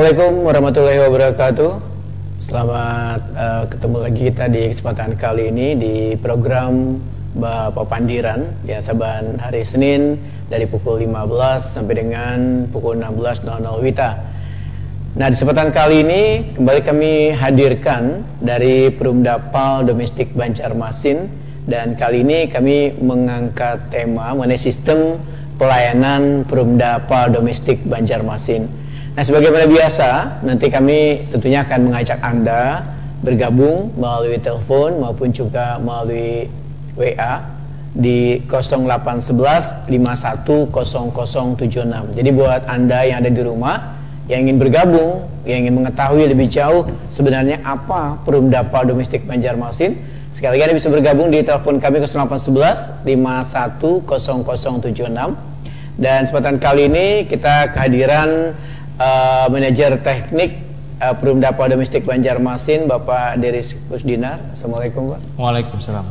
Assalamualaikum warahmatullahi wabarakatuh. Selamat ketemu lagi kita di kesempatan kali ini di program Bapak Pandiran ya, saban hari Senin dari pukul 15 sampai dengan pukul 16.00 WITA. Nah, di kesempatan kali ini kembali kami hadirkan dari Perumdapal Domestik Banjarmasin, dan kali ini kami mengangkat tema mengenai sistem pelayanan Perumdapal Domestik Banjarmasin. Nah, sebagaimana biasa, nanti kami tentunya akan mengajak Anda bergabung melalui telepon maupun juga melalui WA di 0811 510076. Jadi buat Anda yang ada di rumah yang ingin bergabung, yang ingin mengetahui lebih jauh sebenarnya apa Perumdapal Domestik Banjarmasin, sekali lagi Anda bisa bergabung di telepon kami 0811 510076. Dan kesempatan kali ini kita kehadiran manajer teknik Perumdapal Domestik Banjarmasin, Bapak Deris Kusdinar. Assalamualaikum, Pak. Waalaikumsalam.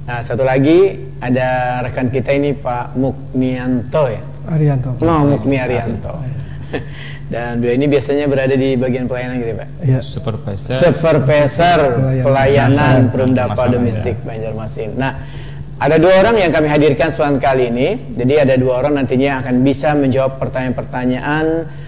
Nah, satu lagi ada rekan kita ini, Pak Muknianto ya. Arianto. Mukni Arianto. Dan beliau ini biasanya berada di bagian pelayanan gitu, Pak. Iya. Supervisor pelayanan Perumdapal Domestik Banjarmasin. Nah, ada dua orang yang kami hadirkan kesempatan kali ini. Jadi ada dua orang nantinya akan bisa menjawab pertanyaan-pertanyaan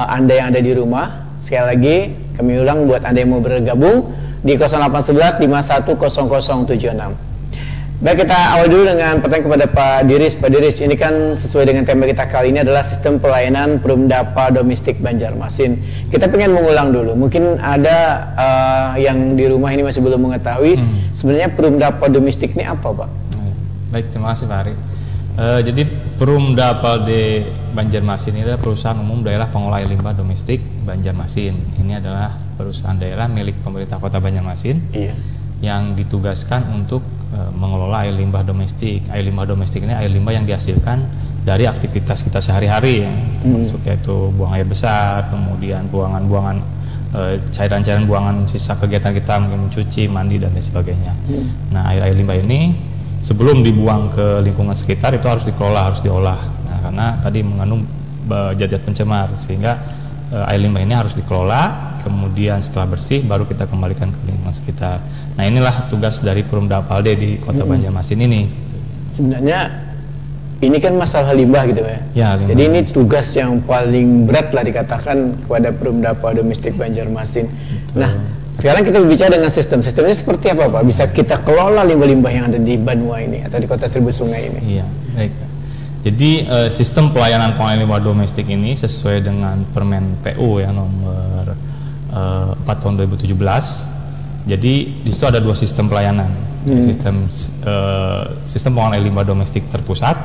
Anda yang ada di rumah. Sekali lagi kami ulang buat Anda yang mau bergabung di 0811 510076. Baik, kita awal dulu dengan pertanyaan kepada Pak Diris. Pak Diris, ini kan sesuai dengan tema kita kali ini adalah sistem pelayanan Perumdapal Domestik Banjarmasin. Kita pengen mengulang dulu. Mungkin ada yang di rumah ini masih belum mengetahui sebenarnya Perumdapal Domestik ini apa, Pak? Baik, terima kasih Pak Ari. Jadi Perumdapal di Banjarmasin ini adalah perusahaan umum daerah pengolah air limbah domestik Banjarmasin. Ini adalah perusahaan daerah milik pemerintah Kota Banjarmasin, iya, yang ditugaskan untuk mengelola air limbah domestik. Air limbah domestik ini air limbah yang dihasilkan dari aktivitas kita sehari-hari, termasuk yaitu buang air besar, kemudian buangan-buangan cairan-cairan buangan sisa kegiatan kita, mungkin mencuci, mandi dan lain sebagainya. Nah, air limbah ini sebelum dibuang ke lingkungan sekitar itu harus dikelola, harus diolah. Nah, karena tadi mengandung zat-zat pencemar, sehingga air limbah ini harus dikelola, kemudian setelah bersih baru kita kembalikan ke lingkungan sekitar. Nah, inilah tugas dari Perumdapal di Kota Banjarmasin ini. Sebenarnya ini kan masalah limbah gitu ya. Ya, limbah. Jadi ini tugas yang paling berat lah dikatakan kepada Perumdapal Domestik Banjarmasin. Nah, sekarang kita berbicara dengan sistemnya seperti apa, Pak? Bisa kita kelola limbah-limbah yang ada di Banua ini atau di Kota Seribu Sungai ini? Iya, baik. Jadi sistem pelayanan pengolahan limbah domestik ini sesuai dengan Permen PU ya nomor 4 tahun 2017. Jadi di situ ada dua sistem pelayanan. Sistem pengolahan limbah domestik terpusat,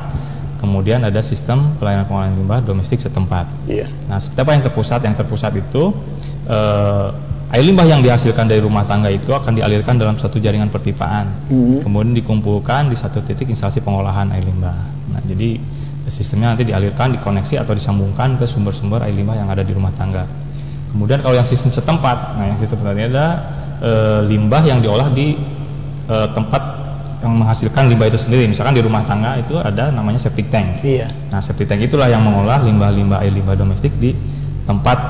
kemudian ada sistem pelayanan pengolahan limbah domestik setempat. Nah, seperti apa yang terpusat? Yang terpusat itu air limbah yang dihasilkan dari rumah tangga itu akan dialirkan dalam satu jaringan perpipaan, kemudian dikumpulkan di satu titik instalasi pengolahan air limbah. Nah, jadi sistemnya nanti dialirkan, dikoneksi atau disambungkan ke sumber-sumber air limbah yang ada di rumah tangga. Kemudian kalau yang sistem setempat, nah yang sistem setempat ini ada limbah yang diolah di tempat yang menghasilkan limbah itu sendiri. Misalkan di rumah tangga itu ada namanya septic tank. Nah, septic tank itulah yang mengolah limbah-limbah air limbah domestik di tempat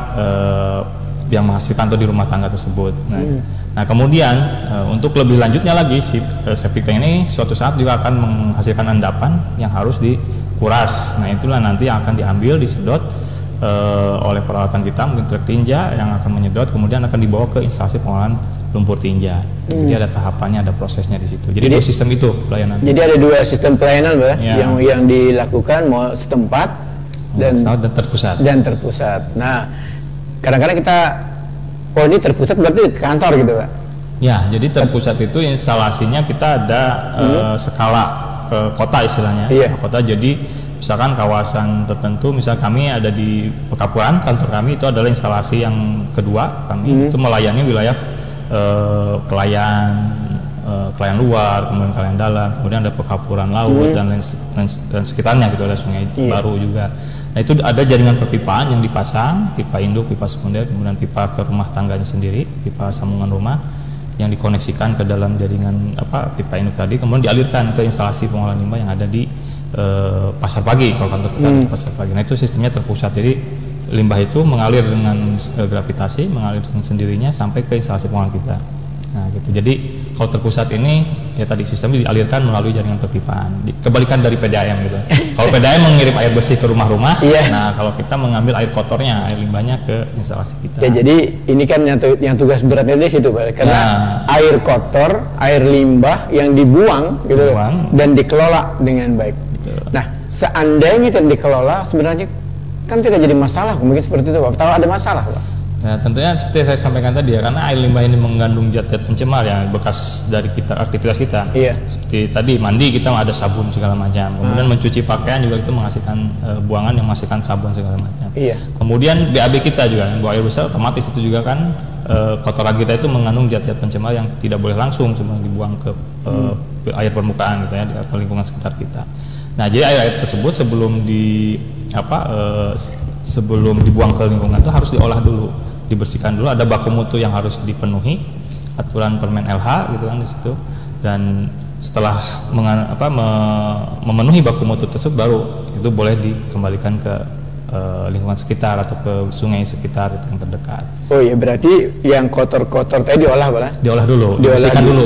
yang menghasilkan atau di rumah tangga tersebut. Nah, kemudian untuk lebih lanjutnya lagi, si septic tank ini suatu saat juga akan menghasilkan endapan yang harus dikuras. Nah, itulah nanti yang akan diambil, disedot oleh peralatan kita, mungkin truk tinja yang akan menyedot, kemudian akan dibawa ke instalasi pengolahan lumpur tinja. Jadi ada tahapannya, ada prosesnya di situ. Jadi dua sistem itu pelayanan. Jadi ada dua sistem pelayanan, Pak, yang dilakukan mau setempat dan terpusat. Nah, kadang-kadang kita, ini terpusat berarti kantor gitu, Pak? Ya, jadi terpusat itu instalasinya kita ada skala kota istilahnya. Kota, jadi misalkan kawasan tertentu, misal kami ada di Pekapuran, kantor kami itu adalah instalasi yang kedua kami, itu melayani wilayah klien luar, kemudian klien dalam, kemudian ada Pekapuran laut dan sekitarnya gitu, ada sungai baru juga. Nah, itu ada jaringan perpipaan yang dipasang, pipa induk, pipa sekunder, kemudian pipa ke rumah tangganya sendiri, pipa sambungan rumah yang dikoneksikan ke dalam jaringan pipa induk tadi, kemudian dialirkan ke instalasi pengolahan limbah yang ada di Pasar Pagi, kalau kantor kita di Pasar Pagi. Nah, itu sistemnya terpusat, jadi limbah itu mengalir dengan gravitasi, mengalir dengan sendirinya sampai ke instalasi pengolahan kita. Nah gitu. Jadi kalau terpusat ini ya tadi sistemnya dialirkan melalui jaringan perpipaan. Kebalikan dari PDAM gitu. Kalau PDAM mengirim air bersih ke rumah-rumah, nah kalau kita mengambil air kotornya, air limbahnya ke instalasi kita. Ya jadi ini kan yang tugas beratnya di situ Pak. Karena air kotor, air limbah yang dibuang gitu dan dikelola dengan baik. Gitu. Nah seandainya tidak dikelola sebenarnya kan tidak jadi masalah, mungkin seperti itu Pak. Tahu ada masalah Pak? Nah tentunya seperti saya sampaikan tadi ya, karena air limbah ini mengandung zat-zat pencemar ya, bekas dari kita, aktivitas kita. Seperti tadi mandi kita ada sabun segala macam, kemudian mencuci pakaian juga itu menghasilkan buangan yang menghasilkan sabun segala macam. Kemudian BAB kita juga, buang air besar otomatis itu juga kan kotoran kita itu mengandung zat-zat pencemar yang tidak boleh langsung sebenarnya dibuang ke air permukaan gitu ya, atau lingkungan sekitar kita. Nah jadi air tersebut sebelum sebelum dibuang ke lingkungan itu harus diolah dulu, dibersihkan dulu, ada baku mutu yang harus dipenuhi, aturan Permen LH gitu kan di situ. Dan setelah memenuhi baku mutu tersebut baru itu boleh dikembalikan ke lingkungan sekitar atau ke sungai sekitar yang terdekat. Oh iya, berarti yang kotor-kotor tadi diolah Pak? Diolah dulu,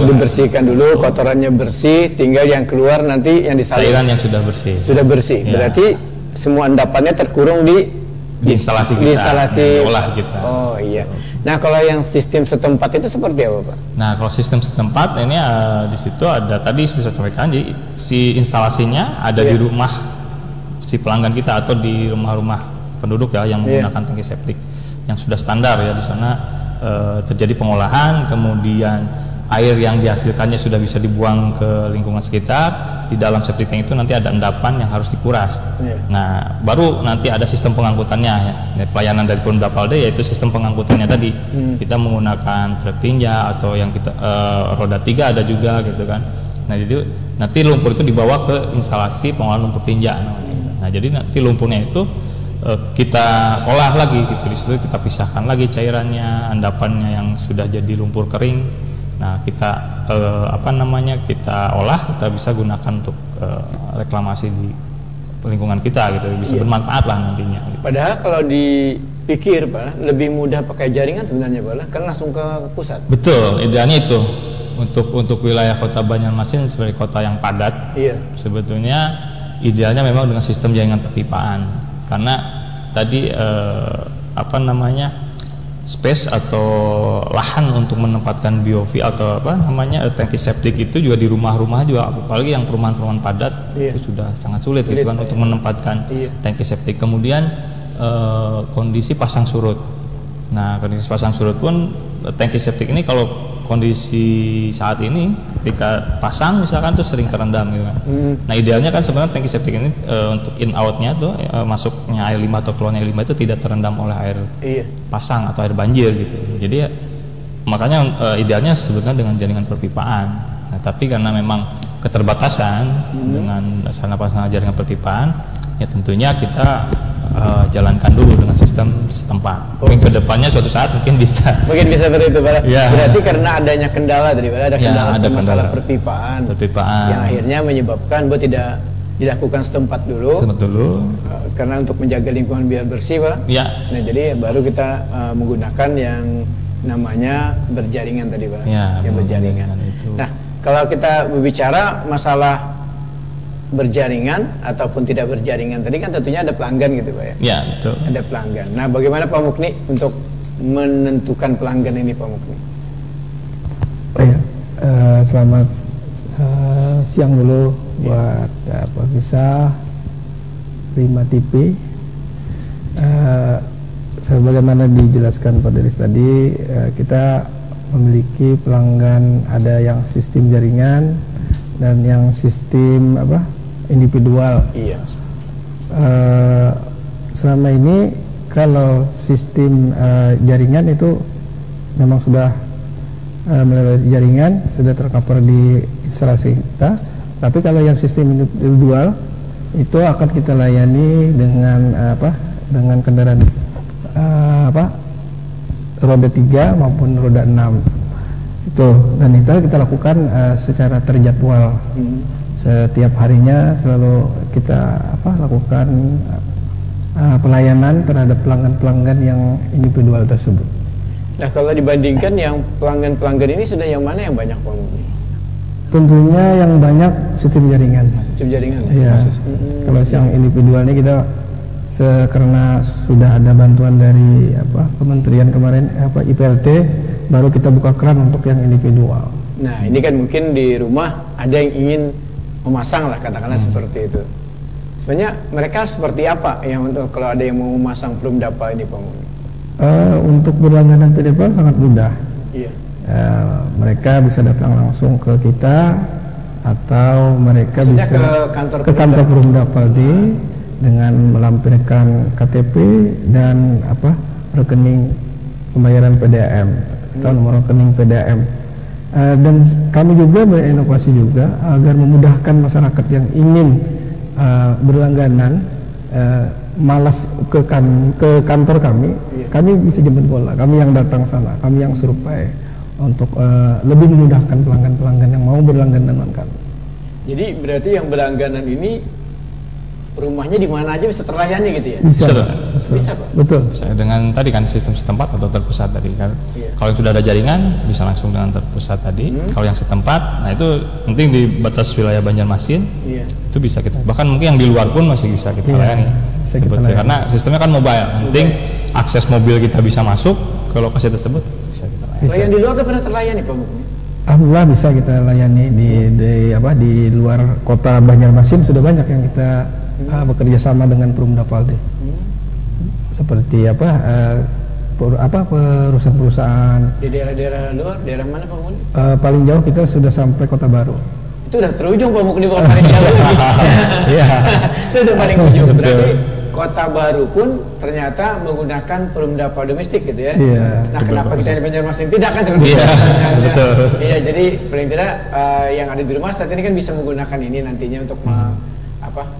dibersihkan dulu, kotorannya bersih, tinggal yang keluar nanti yang disalurkan. Cairan yang sudah bersih. Sudah bersih. Ya. Berarti semua endapannya terkurung di instalasi kita, olah kita. Oh iya. Nah kalau yang sistem setempat itu seperti apa Pak? Nah kalau sistem setempat ini di situ ada tadi bisa sampaikan, jadi si instalasinya ada di rumah si pelanggan kita atau di rumah-rumah penduduk ya yang menggunakan tangki septik yang sudah standar ya. Di sana terjadi pengolahan, kemudian air yang dihasilkannya sudah bisa dibuang ke lingkungan sekitar. Di dalam septic tank itu nanti ada endapan yang harus dikuras. Nah, baru nanti ada sistem pengangkutannya ya. Pelayanan dari Pemdapalda yaitu sistem pengangkutannya tadi. Kita menggunakan truk tinja atau yang kita roda 3 ada juga gitu kan. Nah, jadi nanti lumpur itu dibawa ke instalasi pengolahan lumpur tinja namanya. Nah, jadi nanti lumpurnya itu kita olah lagi gitu. Di situ kita pisahkan lagi cairannya, endapannya yang sudah jadi lumpur kering. Nah kita kita olah, kita bisa gunakan untuk reklamasi di lingkungan kita gitu, bisa bermanfaat lah nantinya gitu. Padahal kalau dipikir Pak, lebih mudah pakai jaringan sebenarnya Pak, kan langsung ke pusat. Betul, idealnya itu untuk wilayah kota Banjarmasin sebagai kota yang padat. Sebetulnya idealnya memang dengan sistem jaringan perpipaan, karena tadi space atau lahan untuk menempatkan BOV atau tangki septik itu juga di rumah-rumah juga, apalagi yang perumahan-perumahan padat itu sudah sangat sulit gitu kan untuk menempatkan tangki septik. Kemudian kondisi pasang surut. Nah kondisi pasang surut pun tangki septik ini kalau kondisi saat ini ketika pasang misalkan tuh sering terendam gitu kan. Nah idealnya kan sebenarnya tangki septik ini untuk in outnya tuh masuknya air limbah atau keluarnya air limbah itu tidak terendam oleh air pasang atau air banjir gitu. Jadi ya, makanya idealnya sebetulnya dengan jaringan perpipaan. Nah tapi karena memang keterbatasan dengan sarana jaringan perpipaan, ya tentunya kita jalankan dulu dengan sistem setempat. Mungkin kedepannya suatu saat mungkin bisa seperti itu Pak. Berarti karena adanya kendala tadi Pak, ada masalah perpipaan yang akhirnya menyebabkan bahwa tidak dilakukan setempat dulu. Karena untuk menjaga lingkungan biar bersih Pak. Nah jadi baru kita menggunakan yang namanya berjaringan tadi Pak. Yang berjaringan. Nah kalau kita berbicara masalah berjaringan ataupun tidak berjaringan tadi kan tentunya ada pelanggan gitu Pak ya. Betul. Ada pelanggan. Nah bagaimana Pak Mukni untuk menentukan pelanggan ini Pak Mukni? Selamat siang dulu buat Pak Bisa, Prima TV. Sebagaimana dijelaskan Pak Deris tadi, kita memiliki pelanggan, ada yang sistem jaringan dan yang sistem individual. Selama ini kalau sistem jaringan itu memang sudah melalui jaringan sudah tercover di instalasi kita. Tapi kalau yang sistem individual itu akan kita layani dengan dengan kendaraan roda 3 maupun roda 6 itu, dan itu kita lakukan secara terjadwal. Setiap harinya selalu kita lakukan pelayanan terhadap pelanggan-pelanggan yang individual tersebut. Nah, kalau dibandingkan yang pelanggan-pelanggan ini sudah yang mana yang banyak Pak Mukni? Tentunya yang banyak sistem jaringan. Sistem jaringan. Iya. Kalau yang individualnya kita karena sudah ada bantuan dari kementerian kemarin IPLT, baru kita buka keran untuk yang individual. Nah, ini kan mungkin di rumah ada yang ingin memasang lah, katakanlah seperti itu. Sebenarnya mereka seperti apa yang untuk kalau ada yang mau memasang Prumdapa ini Pak Mukni? Untuk berlangganan PDPL sangat mudah. Iya. Mereka bisa datang langsung ke kita atau mereka maksudnya bisa ke kantor Prumdapaldi dengan melampirkan KTP dan rekening pembayaran PDAM atau nomor rekening PDAM. Dan kami juga berinovasi juga agar memudahkan masyarakat yang ingin berlangganan malas ke kantor kami, kami bisa jemput bola, kami yang datang sana, kami yang survei untuk lebih memudahkan pelanggan-pelanggan yang mau berlangganan dengan kami. Jadi berarti yang berlangganan ini rumahnya di mana aja bisa terlayani gitu ya? Bisa. Bisa Pak? Betul. Bisa dengan tadi kan sistem setempat atau terpusat tadi kan. Kalau yang sudah ada jaringan bisa langsung dengan terpusat tadi. Kalau yang setempat, nah itu penting di batas wilayah Banjarmasin. Itu bisa kita. Bahkan mungkin yang di luar pun masih bisa kita layani. Karena sistemnya kan mobile. Penting akses mobil kita bisa masuk ke lokasi tersebut bisa kita layani. Kalau yang di luar udah pernah terlayani Pak Mukni? Alhamdulillah bisa kita layani di luar kota Banjarmasin, sudah banyak yang kita bekerja sama dengan Prumdapaldi. Seperti perusahaan-perusahaan di daerah-daerah luar, daerah mana Pak Mukni? Paling jauh kita sudah sampai Kota Baru. Itu udah terujung Pak Mukni, bukan paling jauh. Iya. Itu udah paling ujung. Berarti Kota Baru pun ternyata menggunakan Prumdapa domestik gitu ya. Iya. Nah, kenapa kita di Banjarmasin tidak kan seperti itu? Betul. Iya, jadi paling tidak yang ada di rumah saat ini kan bisa menggunakan ini nantinya untuk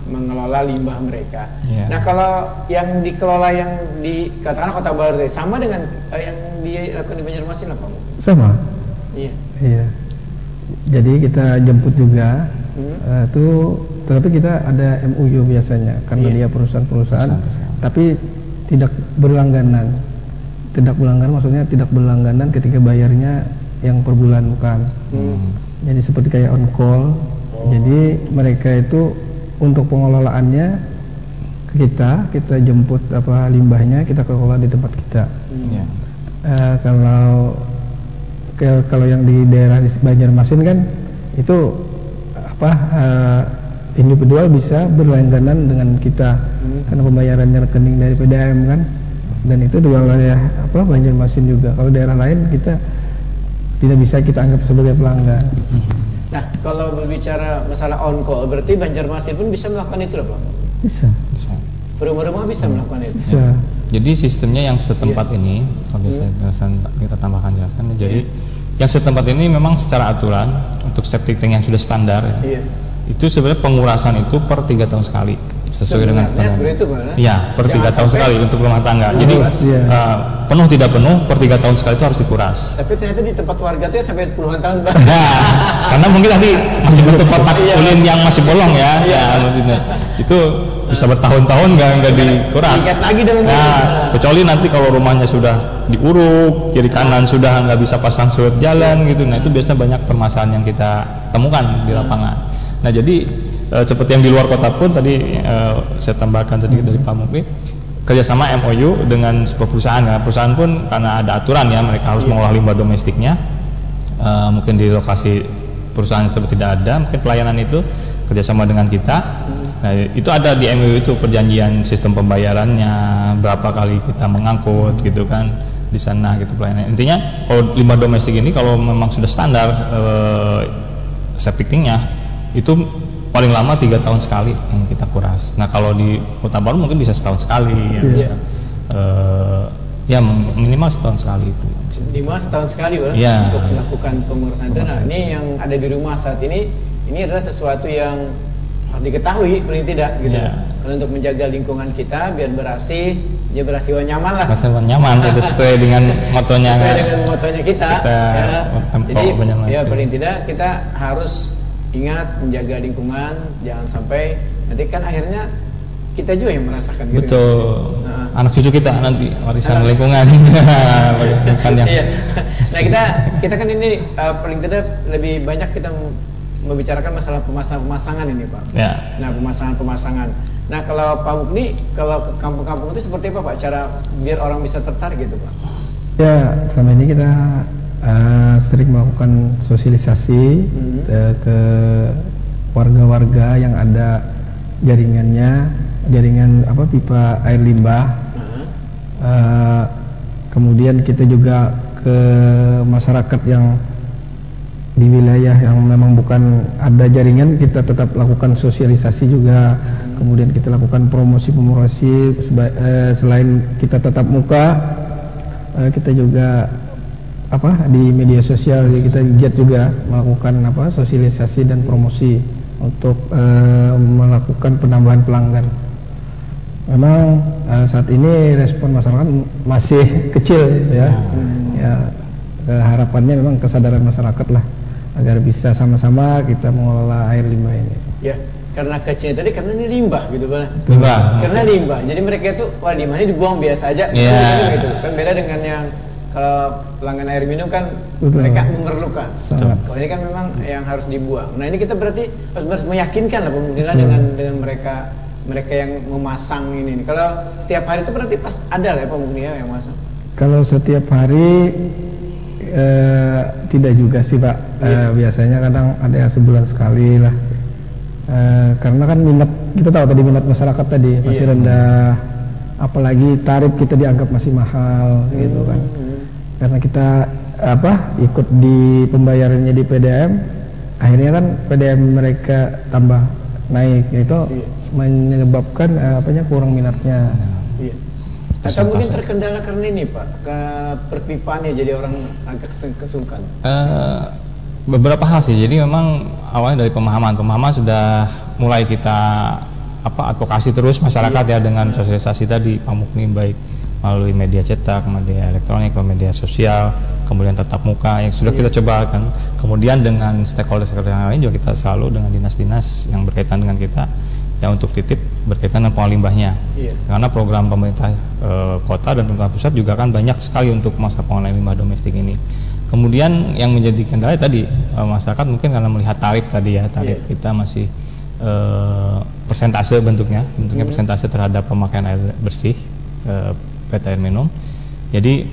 mengelola limbah mereka. Nah, kalau yang dikelola yang di katakanlah Kota Baru sama dengan yang dilakukan di Banjarmasin apa? Sama. Iya. Iya. Jadi kita jemput juga tapi kita ada MOU biasanya karena dia perusahaan-perusahaan, tapi tidak berlangganan. Tidak berlangganan maksudnya tidak berlangganan ketika bayarnya yang per bulan bukan. Jadi seperti kayak on call. Jadi mereka itu untuk pengelolaannya kita jemput limbahnya, kita kelola di tempat kita. Kalau yang di daerah di Banjarmasin kan itu individual bisa berlangganan dengan kita karena pembayarannya rekening dari PDAM kan, dan itu di wilayah Banjarmasin juga. Kalau daerah lain kita tidak bisa kita anggap sebagai pelanggan. Nah, kalau berbicara masalah on call, berarti Banjarmasin pun bisa melakukan itu loh Pak? Bisa. Rumah-rumah bisa melakukan itu? Bisa. Jadi sistemnya yang setempat ini, kalau kita tambahkan jelaskan, jadi yang setempat ini memang secara aturan untuk septic tank yang sudah standar, itu sebenarnya pengurasan itu per 3 tahun sekali sesuai dengan itu, ya per 3 tahun sekali untuk rumah tangga. Jadi penuh tidak penuh per 3 tahun sekali itu harus dikuras. Tapi ternyata di tempat warga itu sampai puluhan tahun Pak. Nah, karena mungkin nanti masih bentuk kotak ulin yang masih bolong ya, maksudnya itu bisa bertahun-tahun nggak dikuras. Nah, kecuali nanti kalau rumahnya sudah diuruk kiri kanan sudah nggak bisa pasang surut jalan gitu, nah itu biasanya banyak permasalahan yang kita temukan di lapangan. Nah, jadi seperti yang di luar kota pun tadi saya tambahkan sedikit dari Pak Mukni, kerjasama MOU dengan sebuah perusahaan. Nah, perusahaan pun karena ada aturan ya, mereka harus mengolah limbah domestiknya. Mungkin di lokasi perusahaan tersebut tidak ada, mungkin pelayanan itu kerjasama dengan kita. Nah, itu ada di MOU itu perjanjian sistem pembayarannya, berapa kali kita mengangkut gitu kan di sana gitu pelayanan. Intinya kalau limbah domestik ini kalau memang sudah standar septic tanknya itu paling lama 3 tahun sekali yang kita kuras. Nah, kalau di Kota Baru mungkin bisa setahun sekali ya, minimal setahun sekali itu. Minimal setahun sekali untuk melakukan pengurasan dana. Ini yang ada di rumah saat ini adalah sesuatu yang harus diketahui paling tidak gitu. Untuk menjaga lingkungan kita biar bersih nyaman lah. Nyaman itu sesuai dengan motonya. Sesuai dengan motonya kita jadi paling tidak kita harus ingat menjaga lingkungan, jangan sampai nanti kan akhirnya kita juga yang merasakan gitu. Betul. Anak cucu kita nanti warisan lingkungan. Bukan yang. Iya. Nah kita kan ini paling tidak lebih banyak kita membicarakan masalah pemasangan ini Pak. Ya. Nah pemasangan. Nah kalau Pak Mukni, kalau ke kampung-kampung itu seperti apa Pak? Cara biar orang bisa tertarik gitu Pak? Ya selama ini kita sering melakukan sosialisasi ke warga-warga yang ada jaringan pipa air limbah. Kemudian kita juga ke masyarakat yang di wilayah yang memang bukan ada jaringan, kita tetap lakukan sosialisasi juga. Kemudian kita lakukan promosi selain kita tatap muka, kita juga di media sosial kita giat juga melakukan sosialisasi dan promosi untuk melakukan penambahan pelanggan. Memang saat ini respon masyarakat masih kecil ya. Harapannya memang kesadaran masyarakat lah agar bisa sama-sama kita mengelola air limbah ini. Ya, karena kecil tadi karena ini limbah gitu Pak. Limbah. Karena limbah. Jadi mereka itu limbah ini dibuang biasa aja gitu. Kan beda dengan yang kalau pelanggan air minum kan mereka memerlukan. Kalau ini kan memang yang harus dibuang. Nah, ini kita berarti harus meyakinkan lah pemerintah dengan mereka yang memasang ini. Kalau setiap hari itu berarti pas ada lah pemerintah yang memasang. Kalau setiap hari tidak juga sih Pak. Biasanya kadang ada yang sebulan sekali lah. Karena kan kita tahu tadi minat masyarakat tadi masih rendah, apalagi tarif kita dianggap masih mahal gitu kan. Karena kita ikut di pembayarannya di PDM, akhirnya kan PDM mereka tambah naik, itu menyebabkan kurang minatnya. Atau mungkin terkendala karena ini Pak, ke perpipaannya jadi orang agak kesungkan. Beberapa hal sih. Jadi memang awalnya dari pemahaman sudah mulai kita advokasi terus masyarakat ya dengan sosialisasi tadi Pak Mukni, baik melalui media cetak, media elektronik, media sosial, kemudian tatap muka yang sudah kita coba kan. Kemudian dengan stakeholder yang lain juga kita selalu dengan dinas-dinas yang berkaitan dengan kita ya untuk titip berkaitan dengan pengelolaan limbahnya. Karena program pemerintah kota dan pemerintah pusat juga kan banyak sekali untuk masalah pengelolaan limbah domestik ini. Kemudian yang menjadi kendala tadi masyarakat mungkin karena melihat tarif tadi ya, tarif kita masih persentase bentuknya persentase terhadap pemakaian air bersih PT air minum. Jadi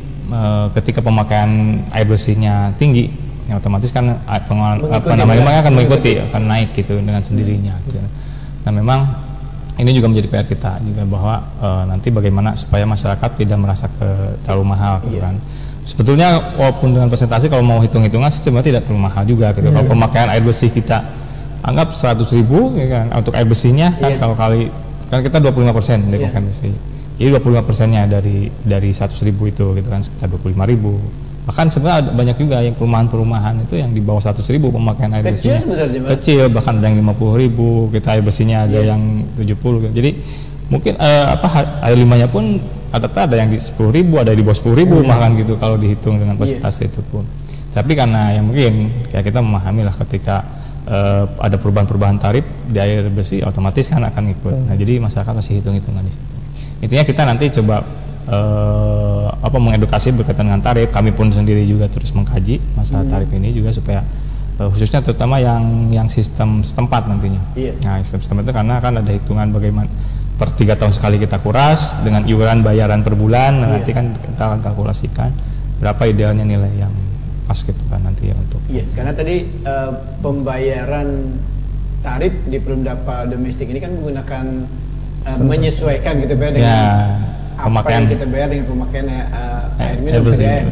ketika pemakaian air bersihnya tinggi, ya otomatis kan limbahnya akan mengikuti, akan naik gitu dengan sendirinya. Gitu. Nah memang ini juga menjadi PR kita juga bahwa nanti bagaimana supaya masyarakat tidak merasa terlalu mahal gitu kan. Sebetulnya walaupun dengan presentasi kalau mau hitung-hitungan sebenarnya tidak terlalu mahal juga gitu. Kalau pemakaian air bersih kita anggap 100.000 ya kan, untuk air bersihnya kan kalau kali kan kita 25% dari pemakaian bersih. Jadi 25%-nya dari 100.000 itu gitu kan sekitar 25.000. Bahkan sebenarnya ada banyak juga yang perumahan itu yang di bawah 100.000 pemakaian air bersihnya. Kecil bahkan ada yang 50.000, kita air bersihnya ada yang 70. Jadi mungkin air limbahnya pun ada yang di 10.000, ada di bawah 10.000 bahkan gitu kalau dihitung dengan persentase itu pun. Tapi karena yang mungkin kayak kita memahami lah ketika ada perubahan-perubahan tarif di air bersih otomatis kan akan ikut. Nah jadi masyarakat masih hitung-hitungan di situ. Intinya kita nanti coba mengedukasi berkaitan dengan tarif. Kami pun sendiri juga terus mengkaji masalah tarif ini juga supaya khususnya terutama yang sistem setempat nantinya. Nah sistem itu karena kan ada hitungan bagaimana per 3 tahun sekali kita kuras dengan iuran bayaran per bulan. Nanti kan kita akan kalkulasikan berapa idealnya nilai yang pas gitu kan nanti ya untuk. Karena tadi pembayaran tarif di Perumdapa domestik ini kan menggunakan menyesuaikan gitu dengan pemakaian yang kita bayar dengan pemakaian air minum PDAM.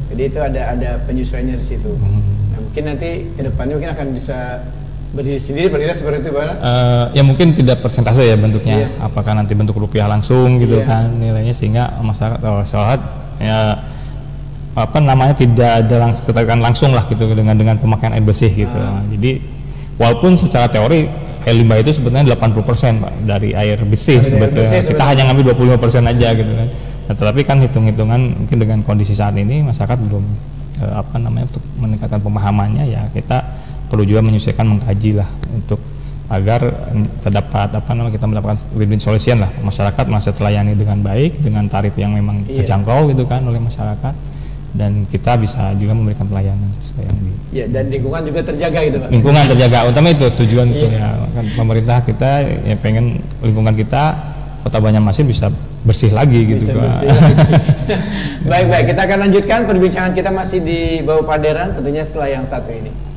Jadi itu ada penyesuaiannya di situ. Nah, mungkin nanti kedepannya mungkin akan bisa berdiri sendiri seperti itu Pak? Ya mungkin tidak persentase ya bentuknya. Apakah nanti bentuk rupiah langsung gitu kan nilainya sehingga masyarakat tidak ada keterkaitan langsung lah gitu dengan pemakaian air bersih gitu. Jadi walaupun secara teori air limbah itu sebetulnya 80% Pak dari air bersih sebetulnya. Kita hanya ngambil 25% aja gitu kan. Nah, tetapi kan hitung-hitungan mungkin dengan kondisi saat ini masyarakat belum untuk meningkatkan pemahamannya ya kita perlu juga menyesuaikan, mengkaji lah untuk agar terdapat kita mendapatkan win-win solution lah, masyarakat masih terlayani dengan baik dengan tarif yang memang terjangkau gitu kan oleh masyarakat, dan kita bisa juga memberikan pelayanan sesuai yang dan lingkungan juga terjaga gitu Pak. Lingkungan terjaga, utama itu tujuan itu ya kan, pemerintah kita ya pengen lingkungan kita Kota Banjarmasin bisa bersih lagi gitu Pak. Baik, kita akan lanjutkan perbincangan kita masih di Bau Panderan tentunya setelah yang satu ini.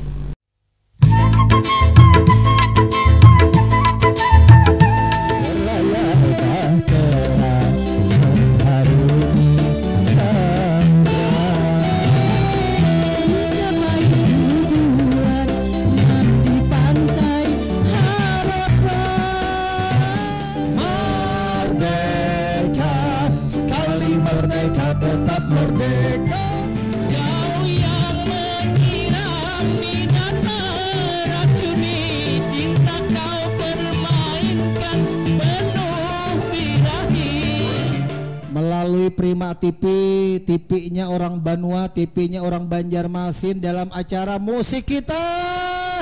Tetap merdeka. Kau yang menyirami dan meracuni, cinta kau permainkan penuh birahi. Melalui Prima TV, TV-nya orang Banua, TV-nya orang Banjarmasin, dalam acara musik kita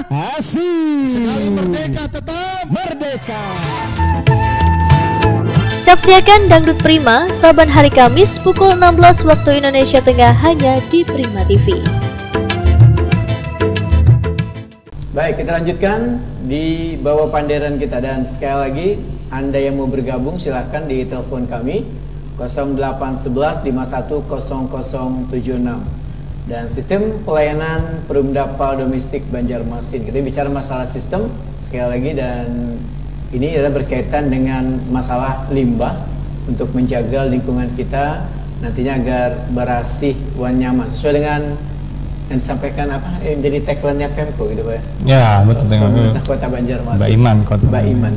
Asik. Sekali merdeka tetap Merdeka. Saksikan Dangdut Prima saban hari Kamis pukul 16 waktu Indonesia Tengah hanya di Prima TV. Baik, kita lanjutkan di Bawah Panderan kita, dan sekali lagi Anda yang mau bergabung silahkan di telepon kami 0811 51 0076 dan sistem pelayanan Perumdapal Domestik Banjarmasin. Kita bicara masalah sistem sekali lagi, dan ini adalah berkaitan dengan masalah limbah untuk menjaga lingkungan kita nantinya agar bersih dan nyaman sesuai dengan yang disampaikan yang jadi tagline-nya Pemko gitu Pak. Ya, betul. Pemerintah Kota Banjarmasin. Kota Baiman.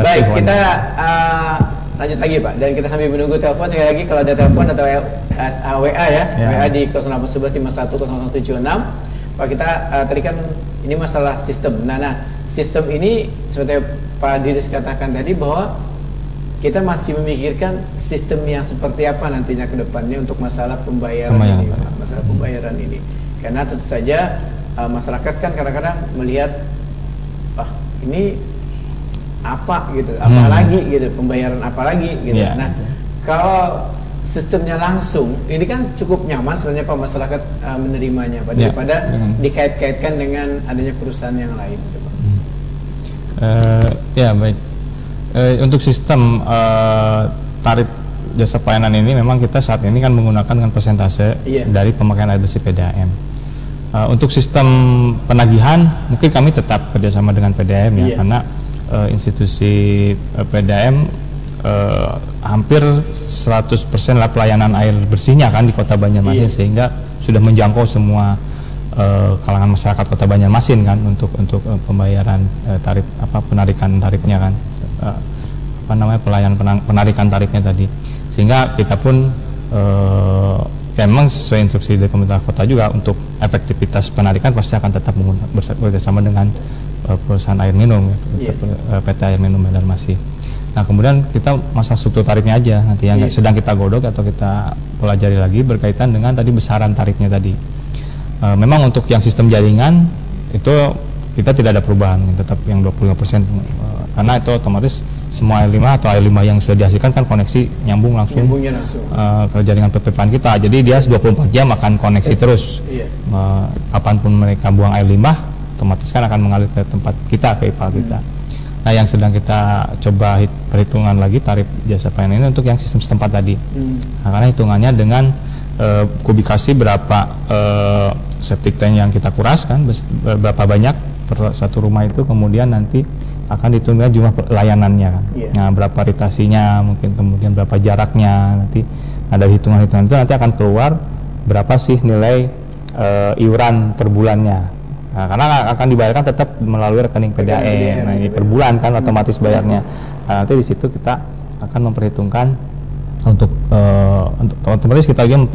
Baik, kita lanjut lagi Pak, dan kita sambil menunggu telepon sekali lagi, kalau ada telepon atau WA ya. WA di 0811 51 0076. Pak, kita tadi kan ini masalah sistem. Nah, sistem ini seperti Pak Diris katakan tadi bahwa kita masih memikirkan sistem yang seperti apa nantinya ke depannya untuk masalah pembayaran ini, masalah pembayaran ini. Karena tentu saja masyarakat kan kadang-kadang melihat ini apa gitu, apalagi gitu, pembayaran apalagi gitu. Nah, kalau sistemnya langsung, ini kan cukup nyaman sebenarnya Pak masyarakat menerimanya Pak, daripada dikait-kaitkan dengan adanya perusahaan yang lain gitu, Pak. Ya baik. Untuk sistem tarif jasa pelayanan ini memang kita saat ini kan menggunakan dengan persentase dari pemakaian air bersih PDAM. Untuk sistem penagihan mungkin kami tetap kerjasama dengan PDAM ya, karena institusi PDAM hampir 100% lah pelayanan air bersihnya kan di Kota Banjarmasin, sehingga sudah menjangkau semua kalangan masyarakat Kota Banjarmasin kan untuk pembayaran tarif penarikan tarifnya kan, penarikan tarifnya tadi, sehingga kita pun memang sesuai instruksi dari pemerintah kota juga untuk efektivitas penarikan pasti akan tetap bekerjasama dengan perusahaan air minum PT Air Minum Banjarmasin. Nah, kemudian kita masalah struktur tarifnya aja nanti yang sedang kita godok atau kita pelajari lagi berkaitan dengan tadi besaran tarifnya tadi. Memang untuk yang sistem jaringan itu kita tidak ada perubahan, tetap yang 25%, karena itu otomatis semua air limbah atau air limbah yang sudah dihasilkan kan koneksi nyambung langsung ke jaringan PPPan kita, jadi dia 24 jam akan koneksi terus. Kapanpun mereka buang air limbah otomatis kan akan mengalir ke tempat kita, ke IPAL kita. Nah, yang sedang kita coba perhitungan lagi tarif jasa pelayanan ini untuk yang sistem setempat tadi. Nah, karena hitungannya dengan kubikasi berapa septic tank yang kita kuras kan, berapa banyak per satu rumah itu, kemudian nanti akan dihitungkan jumlah layanannya kan. Nah, berapa ritasinya, mungkin kemudian berapa jaraknya, nanti ada hitungan-hitungan itu nanti akan keluar berapa sih nilai iuran per bulannya. Nah, karena akan dibayarkan tetap melalui rekening PDAM. Nah, ini per bulan kan otomatis bayarnya. Nah, nanti di situ kita akan memperhitungkan untuk otomatis kita juga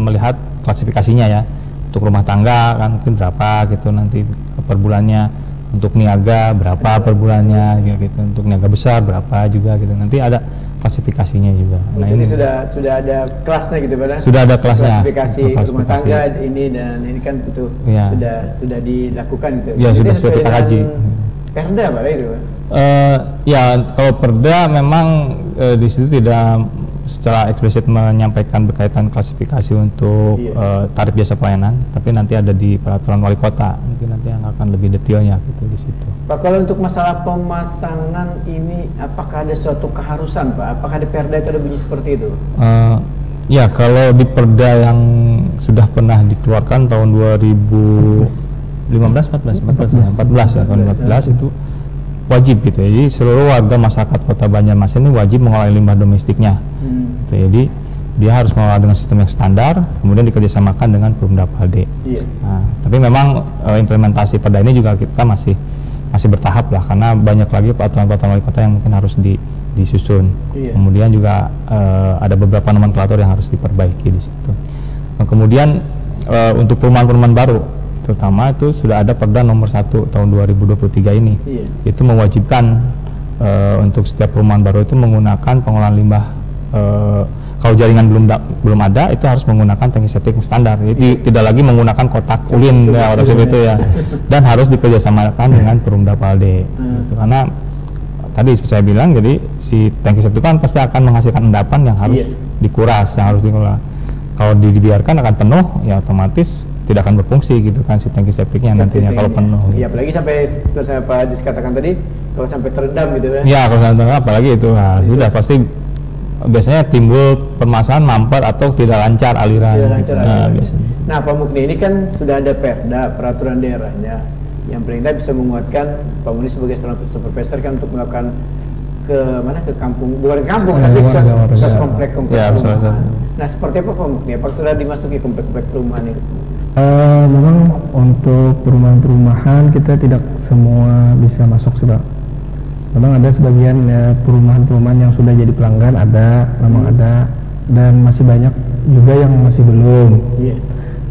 melihat klasifikasinya ya. Untuk rumah tangga kan mungkin berapa gitu nanti per bulannya, untuk niaga berapa per bulannya gitu, untuk niaga besar berapa juga gitu. Nanti ada klasifikasinya juga. Nah, ini sudah ada kelasnya gitu Pak? Sudah ada kelasnya. Klasifikasi rumah tangga ini dan ini kan itu sudah dilakukan gitu. Ya, sudah kita kaji. Perda Pak itu Pak? Ya, kalau perda memang di situ tidak secara eksplisit menyampaikan berkaitan klasifikasi untuk tarif jasa pelayanan, tapi nanti ada di peraturan wali kota, mungkin nanti yang akan lebih detailnya gitu di situ. Pak, kalau untuk masalah pemasangan ini, apakah ada suatu keharusan Pak? Apakah di perda itu ada bunyi seperti itu? Ya, kalau di perda yang sudah pernah dikeluarkan tahun 2014 ya, tahun 14 itu wajib gitu ya. Jadi seluruh warga masyarakat Kota Banjarmasin ini wajib mengolah limbah domestiknya. Gitu, jadi dia harus mengolah dengan sistem yang standar, kemudian dikerjasamakan dengan Perumda Palde. Nah, tapi memang implementasi perda ini juga kita masih bertahap lah, karena banyak lagi peraturan-peraturan wali kota yang mungkin harus disusun. Kemudian juga ada beberapa nomenklatur yang harus diperbaiki di situ. Nah, kemudian untuk perumahan-perumahan baru, terutama itu sudah ada Perda nomor 1 tahun 2023 ini, itu mewajibkan untuk setiap perumahan baru itu menggunakan pengolahan limbah. Kalau jaringan belum ada, itu harus menggunakan tangki septik standar. Jadi tidak lagi menggunakan kotak ulin ya, orang itu ya, dan harus dikerjasamakan dengan Perumda Palde. Gitu. Karena tadi saya bilang, jadi si tangki septik kan pasti akan menghasilkan endapan yang harus dikuras, yang harus dikelola. Kalau dibiarkan akan penuh, ya otomatis tidak akan berfungsi gitu kan si tangki septiknya nantinya kalau penuh. Iya, apalagi sampai seperti Pak Adis katakan tadi, kalau sampai terendam gitu kan. Iya, kalau sampai terendam apalagi itu, nah, sudah pasti biasanya timbul permasalahan mampet atau tidak lancar aliran. Nah, Pak Mukni, ini kan sudah ada perda, peraturan daerahnya, yang perintah bisa menguatkan Pak Mukni sebagai seorang supervisor kan untuk melakukan ke mana, ke kampung, bukan kampung tapi ke komplek-komplek perumahan. Nah, seperti apa Pak Mukni? Apakah sudah dimasuki komplek-komplek perumahan itu? Memang untuk perumahan-perumahan kita tidak semua bisa masuk sudah. Memang ada sebagian perumahan-perumahan yang sudah jadi pelanggan, memang ada, dan masih banyak juga yang masih belum.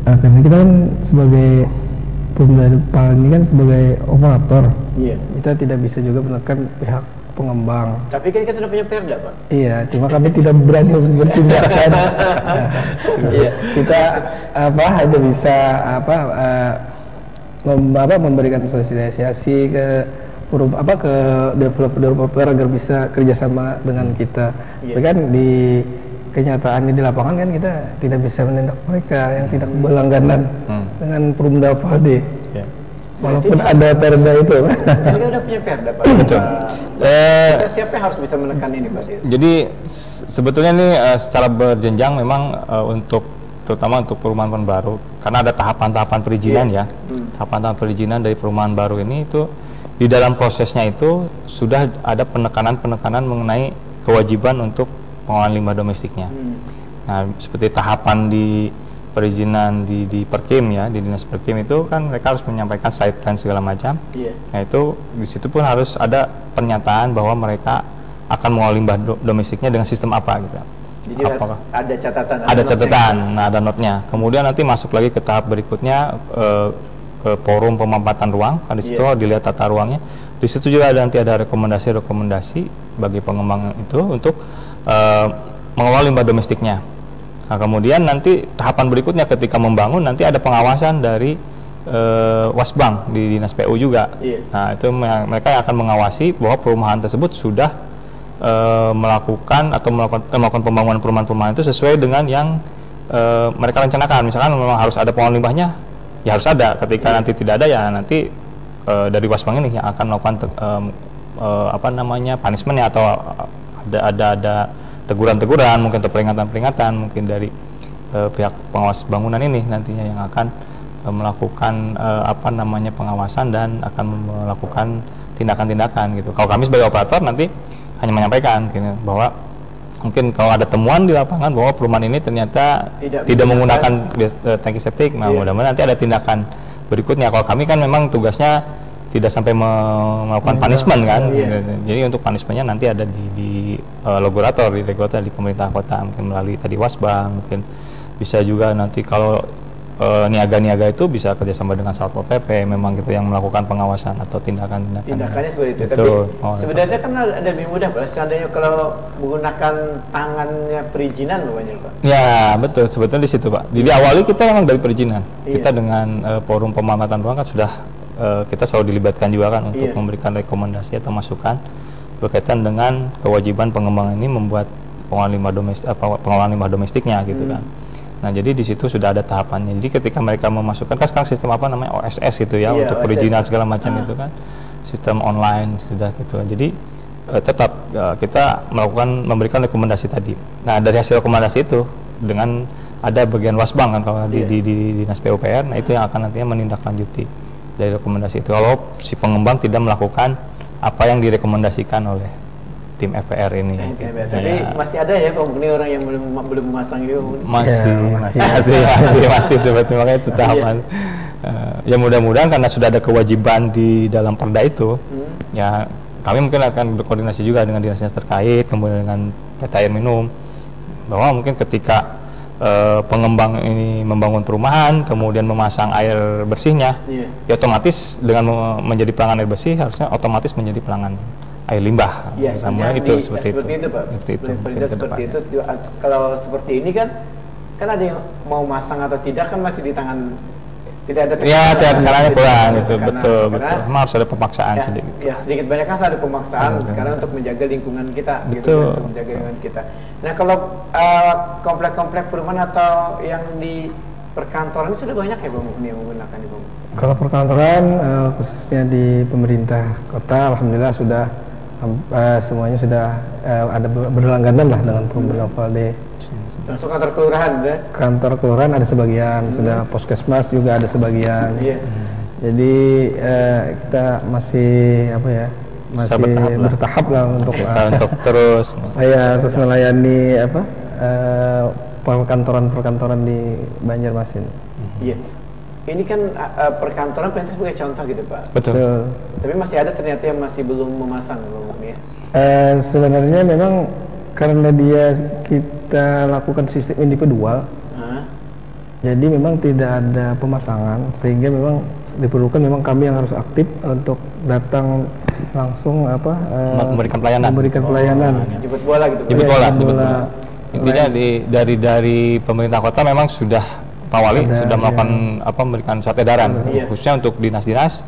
Karena kita kan sebagai Perumda ini kan sebagai operator, kita tidak bisa juga menekan pihak pengembang. Tapi kan kita sudah punya perda Pak. Iya, cuma kami tidak berani bertindak kan. Kita hanya bisa memberikan sosialisasi ke developer agar bisa kerjasama dengan kita. Tapi kan di kenyataannya di lapangan kan kita tidak bisa menindak mereka yang tidak berlangganan dengan Perumda Palde. Walaupun ada perda itu. Ini kan udah punya perda Pak. Betul. Siapa yang harus bisa menekan ini Pak? Jadi sebetulnya ini secara berjenjang memang terutama untuk perumahan baru, karena ada tahapan-tahapan perizinan ya. Tahapan-tahapan perizinan dari perumahan baru ini itu di dalam prosesnya itu sudah ada penekanan mengenai kewajiban untuk pengolahan limbah domestiknya. Nah, seperti tahapan di perizinan di Perkim ya, di Dinas Perkim itu kan mereka harus menyampaikan site plan segala macam. Nah, itu di situ pun harus ada pernyataan bahwa mereka akan mengolah limbah domestiknya dengan sistem apa gitu. Jadi ada catatan. Ada catatan, nah ada notnya. Kemudian nanti masuk lagi ke tahap berikutnya ke forum pemampatan ruang, kan di situ dilihat tata ruangnya. Di situ juga nanti ada rekomendasi bagi pengembang itu untuk mengolah limbah domestiknya. Nah, kemudian nanti tahapan berikutnya ketika membangun nanti ada pengawasan dari Wasbang di Dinas PU juga. Nah, itu mereka yang akan mengawasi bahwa perumahan tersebut sudah melakukan pembangunan perumahan-perumahan itu sesuai dengan yang mereka rencanakan. Misalkan memang harus ada pengolahan limbahnya, ya harus ada. Ketika nanti tidak ada, ya nanti dari Wasbang ini yang akan melakukan punishment-nya, atau ada teguran-teguran, mungkin atau peringatan-peringatan mungkin dari pihak pengawas bangunan ini nantinya yang akan melakukan pengawasan dan akan melakukan tindakan-tindakan gitu. Kalau kami sebagai operator nanti hanya menyampaikan gitu, bahwa mungkin kalau ada temuan di lapangan bahwa perumahan ini ternyata tidak menggunakan tangki septik, nah mudah-mudahan nanti ada tindakan berikutnya. Kalau kami kan memang tugasnya tidak sampai melakukan punishment kan. Jadi untuk punishmentnya nanti ada di regulator di pemerintah kota, mungkin melalui tadi Wasbang, mungkin bisa juga nanti kalau niaga-niaga itu bisa kerjasama dengan Satpol PP, memang gitu yang melakukan pengawasan atau tindakan-tindakan. Tindakannya seperti itu. Betul. Tapi sebenarnya kan ada lebih mudah Pak, seandainya kalau menggunakan tangannya perizinan banyak Pak. Ya betul, sebetulnya di situ Pak. Jadi awalnya kita memang dari perizinan. Iya. Kita dengan forum pemanfaatan ruang kan sudah kita selalu dilibatkan juga kan untuk Iya. memberikan rekomendasi atau masukan berkaitan dengan kewajiban pengembangan ini membuat pengelolaan limbah domestiknya gitu kan. Nah, jadi di situ sudah ada tahapannya. Jadi ketika mereka memasukkan kan sekarang sistem apa namanya OSS gitu ya, Iya, untuk perizinan segala macam itu kan. Sistem online sudah gitu. Jadi tetap kita memberikan rekomendasi tadi. Nah, dari hasil rekomendasi itu dengan ada bagian wasbang kan kalau di Dinas PUPR, nah itu yang akan nantinya menindaklanjuti dari rekomendasi itu. Kalau si pengembang tidak melakukan apa yang direkomendasikan oleh tim FPR ini. Tapi masih ada ya Pak, ini orang yang belum memasang itu. Masih sebetulnya, makanya itu tahapan. Ya mudah-mudahan karena sudah ada kewajiban di dalam perda itu, ya kami mungkin akan berkoordinasi juga dengan dinas terkait, kemudian dengan PT Air Minum, bahwa mungkin ketika pengembang ini membangun perumahan, kemudian memasang air bersihnya, ya otomatis dengan menjadi pelanggan air bersih harusnya otomatis menjadi pelanggan air limbah. Ya, itu seperti itu Pak. Seperti itu. Kalau seperti ini kan ada yang mau masang atau tidak kan masih di tangan, tidak ada tekanan. Ya, tekanannya kurang itu, Karena betul. Memang harus ada pemaksaan sedikit. Ya, sedikit banyak kan ada pemaksaan karena untuk menjaga lingkungan kita, gitu, untuk menjaga lingkungan kita. Nah, kalau komplek-komplek perumahan atau yang di perkantoran ini sudah banyak ya Bang yang menggunakan ini Bang? Kalau perkantoran khususnya di pemerintah kota, alhamdulillah sudah semuanya sudah ada berlangganan lah dengan pemberlakuan Valde. Masuk kantor kelurahan ya? Kantor kelurahan ada sebagian, sudah Puskesmas juga ada sebagian. Jadi kita masih bertahap lah untuk terus melayani perkantoran di Banjarmasin. Iya. Ini kan perkantoran penting sebagai contoh gitu Pak. Betul. Tapi masih ada ternyata yang masih belum memasang Bang ya. Sebenarnya memang karena kita lakukan sistem individual, jadi memang tidak ada pemasangan, sehingga memang diperlukan memang kami yang harus aktif untuk datang langsung memberikan pelayanan. Jemput bola gitu. Jemput bola. Intinya dari pemerintah kota memang sudah Pak Wali sudah melakukan memberikan surat edaran khususnya untuk dinas-dinas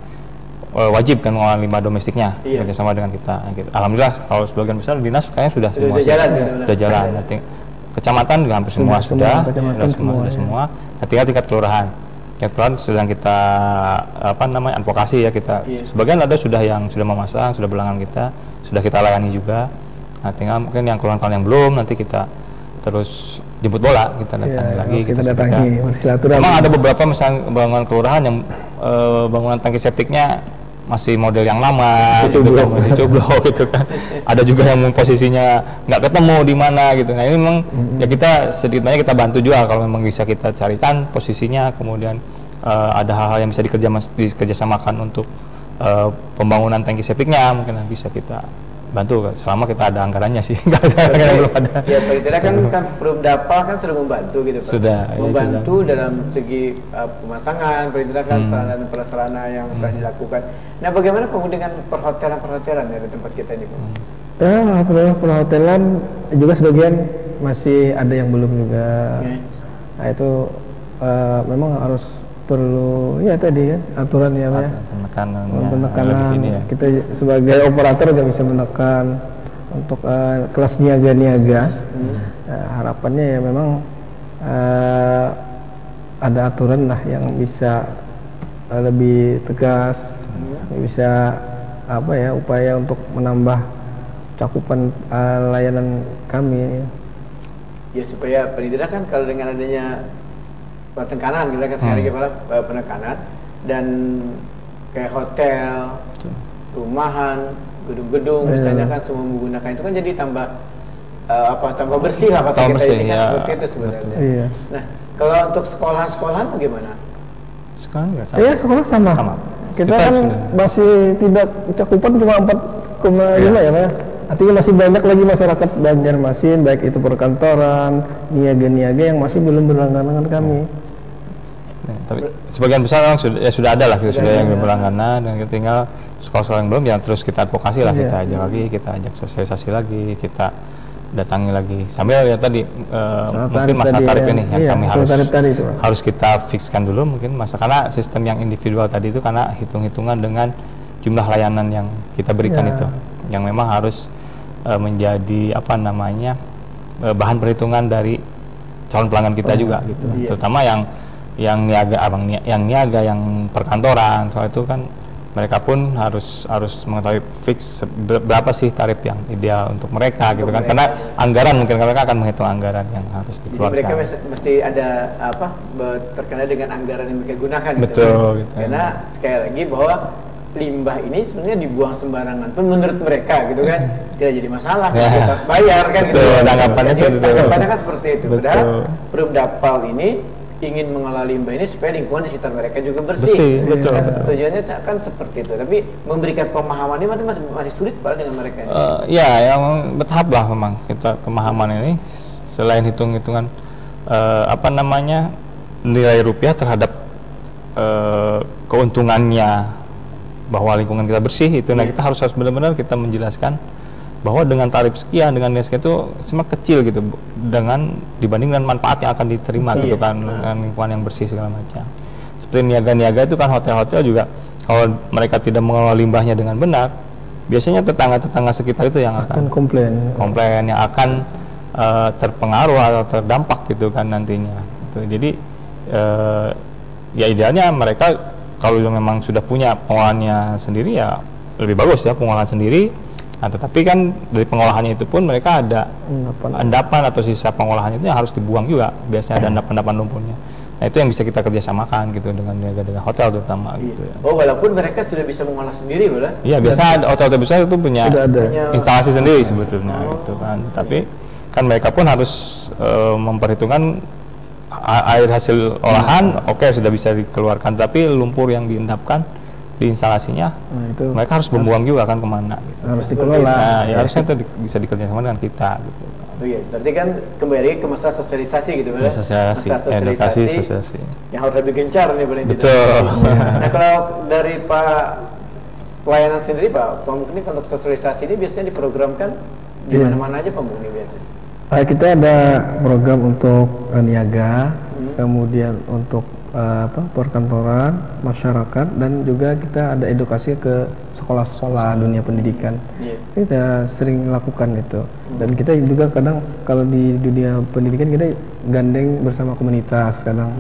wajib kan mengelola limbah domestiknya bersama dengan kita. Alhamdulillah kalau sebagian besar dinas kayaknya sudah jalan. Nanti kecamatan juga hampir semua sudah semua. Tinggal tingkat kelurahan. Tingkat kelurahan sedang kita advokasi ya kita. Sebagian ada yang sudah memasang, sudah berlangganan kita, sudah kita layani juga. Nah, tinggal mungkin yang kelurahan yang belum nanti kita terus jemput bola, kita datangi lagi, kita datangi bersilaturahmi. Memang ada beberapa misalnya bangunan kelurahan yang bangunan tangki septiknya masih model yang lama, dicoblok gitu kan. Ada juga yang posisinya nggak ketemu di mana gitu. Nah ini memang ya kita sedikit banyak kita bantu juga kalau memang bisa kita carikan posisinya, kemudian ada hal-hal yang bisa dikerjasamakan untuk pembangunan tangki septiknya mungkin bisa kita bantu selama kita ada anggarannya sih. Belum ada. Ya, paling tidak kan Perumdapa kan sudah membantu gitu Pak. Sudah membantu dalam segi pemasangan, paling tidak kan sarana dan prasarana yang telah dilakukan. Nah, bagaimana kemudian dengan perhotelan ya di tempat kita ini Pak? Perhotelan juga sebagian masih ada yang belum juga. Nah itu memang harus perlu ya tadi kan aturan ya penekanan ya. Kita sebagai operator juga bisa menekan untuk kelas niaga-niaga. Harapannya ya memang ada aturan lah yang bisa lebih tegas, bisa upaya untuk menambah cakupan layanan kami. Ya supaya paling tidak kan kalau dengan adanya penekanan kita kan sekali lagi penekanan dan kayak hotel, rumahan, gedung-gedung misalnya kan semua menggunakan itu kan jadi tambah bersih lah kata kita ini kan seperti itu sebenarnya. Iya. Nah kalau untuk sekolahan bagaimana? Sekolah sama. Kita kan masih tidak cakupan cuma 4,5 ya Pak. Artinya masih banyak lagi masyarakat Banjarmasin baik itu perkantoran, niaga-niaga yang masih belum berlangganan dengan kami. Nah, tapi sebagian besar memang sudah ada lah, sudah yang berlangganan, dan tinggal sekolah-sekolah yang belum ya terus kita advokasi lah, kita ajak lagi, kita ajak sosialisasi lagi, kita datangi lagi sambil ya tadi mungkin masalah tarif ini yang kami harus kita fixkan dulu mungkin karena sistem yang individual tadi itu karena hitung-hitungan dengan jumlah layanan yang kita berikan itu yang memang harus menjadi bahan perhitungan dari calon pelanggan kita juga gitu, terutama yang niaga, yang perkantoran, soal itu kan mereka pun harus mengetahui fix berapa sih tarif yang ideal untuk mereka gitu kan, karena anggaran mungkin mereka akan menghitung anggaran yang harus dikeluarkan. Jadi mereka mesti ada terkena dengan anggaran yang mereka gunakan. Betul. Gitu. Karena sekali lagi bahwa limbah ini sebenarnya dibuang sembarangan pun menurut mereka gitu kan tidak jadi masalah, kita harus bayar kan. Betul, gitu. Anggapannya kan seperti itu. Padahal Perumdapal ini ingin mengelola limbah ini supaya lingkungan di sekitar mereka juga bersih. Betul. Tujuannya kan seperti itu. Tapi memberikan pemahaman ini masih sulit Pak dengan mereka ini. Yang bertahap lah memang kita pemahaman ini selain hitung-hitungan nilai rupiah terhadap keuntungannya bahwa lingkungan kita bersih itu. Nah kita harus benar-benar kita menjelaskan bahwa dengan tarif sekian, dengan nilai sekian itu semua kecil gitu dibanding dengan manfaat yang akan diterima gitu kan, dengan lingkungan yang bersih segala macam. Seperti niaga-niaga itu kan, hotel-hotel juga kalau mereka tidak mengelola limbahnya dengan benar, biasanya tetangga-tetangga sekitar itu yang akan komplain yang akan terpengaruh atau terdampak gitu kan nantinya gitu. Jadi ya idealnya mereka kalau memang sudah punya pengolahannya sendiri ya lebih bagus ya pengolahan sendiri. Nah, tetapi kan dari pengolahannya itu pun mereka ada endapan atau sisa pengolahannya itu yang harus dibuang juga. Biasanya ada endapan lumpurnya. Nah, itu yang bisa kita kerjasamakan gitu dengan hotel terutama gitu ya. Oh, walaupun mereka sudah bisa mengolah sendiri, boleh? Iya, biasa hotel besar itu punya instalasi sendiri sebetulnya gitu kan. Tapi kan mereka pun harus memperhitungkan air hasil olahan, sudah bisa dikeluarkan, tapi lumpur yang diendapkan di instalasinya, mereka harus membuang juga kan kemana gitu. Harus dikelola. Nah, ya harusnya itu bisa dikerjasama dengan kita gitu. Berarti kan kembali ke masalah sosialisasi gitu, sosialisasi, edukasi, sosialisasi. Yang harus lebih gencar nih, Betul. Nah, kalau dari Pak pelayanan sendiri Pak, mungkin untuk sosialisasi ini biasanya diprogramkan di mana-mana aja Pak Mungkin biasanya? Kita ada program untuk niaga, kemudian untuk perkantoran, masyarakat, dan juga kita ada edukasi ke sekolah-sekolah dunia pendidikan. Kita sering lakukan itu, dan kita juga kadang kalau di dunia pendidikan kita gandeng bersama komunitas kadang.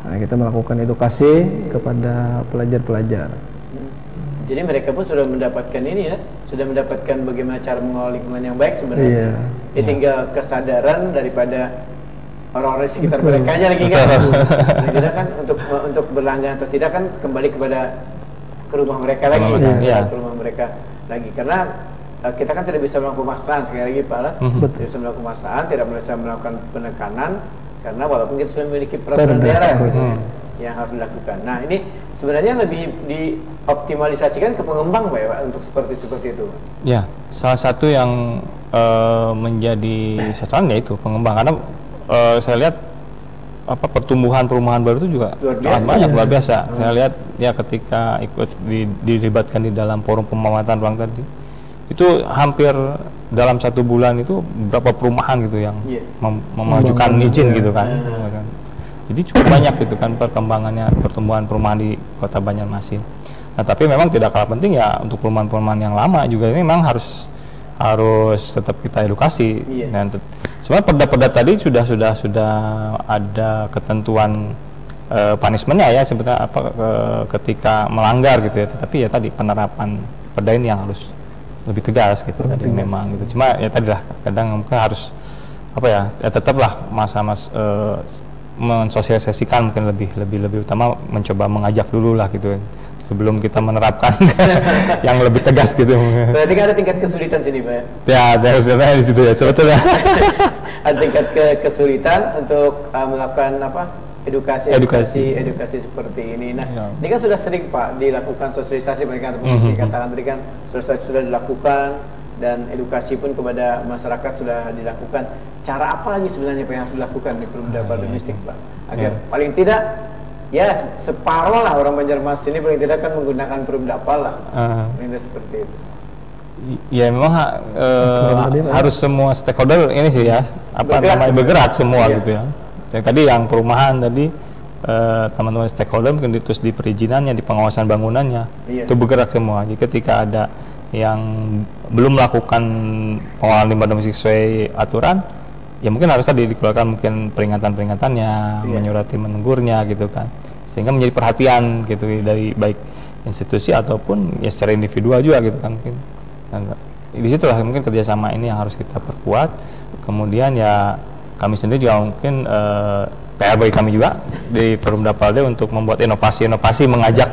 Nah, kita melakukan edukasi kepada pelajar-pelajar. Jadi mereka pun sudah mendapatkan ini ya, sudah mendapatkan bagaimana cara mengelola lingkungan yang baik sebenarnya. Ya tinggal kesadaran daripada orang-orang di sekitar mereka aja lagi kan. Kita kan untuk berlangganan atau tidak kan kembali kepada ke rumah mereka lagi, ke rumah mereka lagi. Karena kita kan tidak bisa melakukan pemaksaan sekali lagi Pak, tidak bisa melakukan pemaksaan, tidak bisa melakukan penekanan karena walaupun kita sudah memiliki peraturan daerah yang harus dilakukan. Nah ini sebenarnya lebih dioptimalisasikan ke pengembang Pak ya Pak untuk seperti itu. Ya, salah satu yang menjadi sasaran yaitu pengembang karena saya lihat pertumbuhan perumahan baru itu juga sangat banyak, luar biasa. Saya lihat ya ketika ikut dilibatkan di dalam forum pemamatan ruang tadi, itu hampir dalam 1 bulan itu berapa perumahan gitu yang memajukan izin gitu kan. Jadi cukup banyak gitu kan perkembangannya, pertumbuhan perumahan di Kota Banjarmasin. Nah, tapi memang tidak kalah penting ya untuk perumahan-perumahan yang lama juga ini memang harus tetap kita edukasi. Dan sebenarnya perda-perda tadi sudah ada ketentuan punishmentnya ya sebenarnya ketika melanggar gitu ya. Tetapi ya tadi penerapan perda ini yang harus lebih tegas gitu tadi memang gitu. Cuma ya tadi lah kadang mungkin harus tetaplah mensosialisasikan mungkin lebih utama mencoba mengajak dulu lah gitu sebelum kita menerapkan yang lebih tegas gitu. Berarti kan ada tingkat kesulitan sini Pak? Ya, ada kesulitan di situ ya sebetulnya. Ada tingkat kesulitan untuk melakukan edukasi seperti ini. Nah, ini kan sudah sering Pak dilakukan sosialisasi mereka dikatakan tadi kan sudah dilakukan dan edukasi pun kepada masyarakat sudah dilakukan. Cara apa lagi sebenarnya Pak yang harus dilakukan di Perumdapal domestik Pak agar paling tidak ya separuh lah orang Banjarmasin ini paling tidak kan menggunakan Perumdapal lah. Ini seperti itu. Ya memang harus semua stakeholder ini sih ya, bergerak semua gitu ya. Dan tadi yang perumahan tadi teman-teman stakeholder mungkin terus di perizinannya, di pengawasan bangunannya itu bergerak semua. Jadi ketika ada yang belum melakukan pengolahan limbah domestik sesuai aturan, ya mungkin harus tadi dikeluarkan mungkin peringatan-peringatannya, menyurati menegurnya gitu kan, sehingga menjadi perhatian gitu dari baik institusi ataupun ya secara individual juga gitu kan mungkin. Nah, di situ lah mungkin kerjasama ini yang harus kita perkuat. Kemudian ya kami sendiri juga mungkin PR bagi kami juga di Perumdapalda untuk membuat inovasi-inovasi mengajak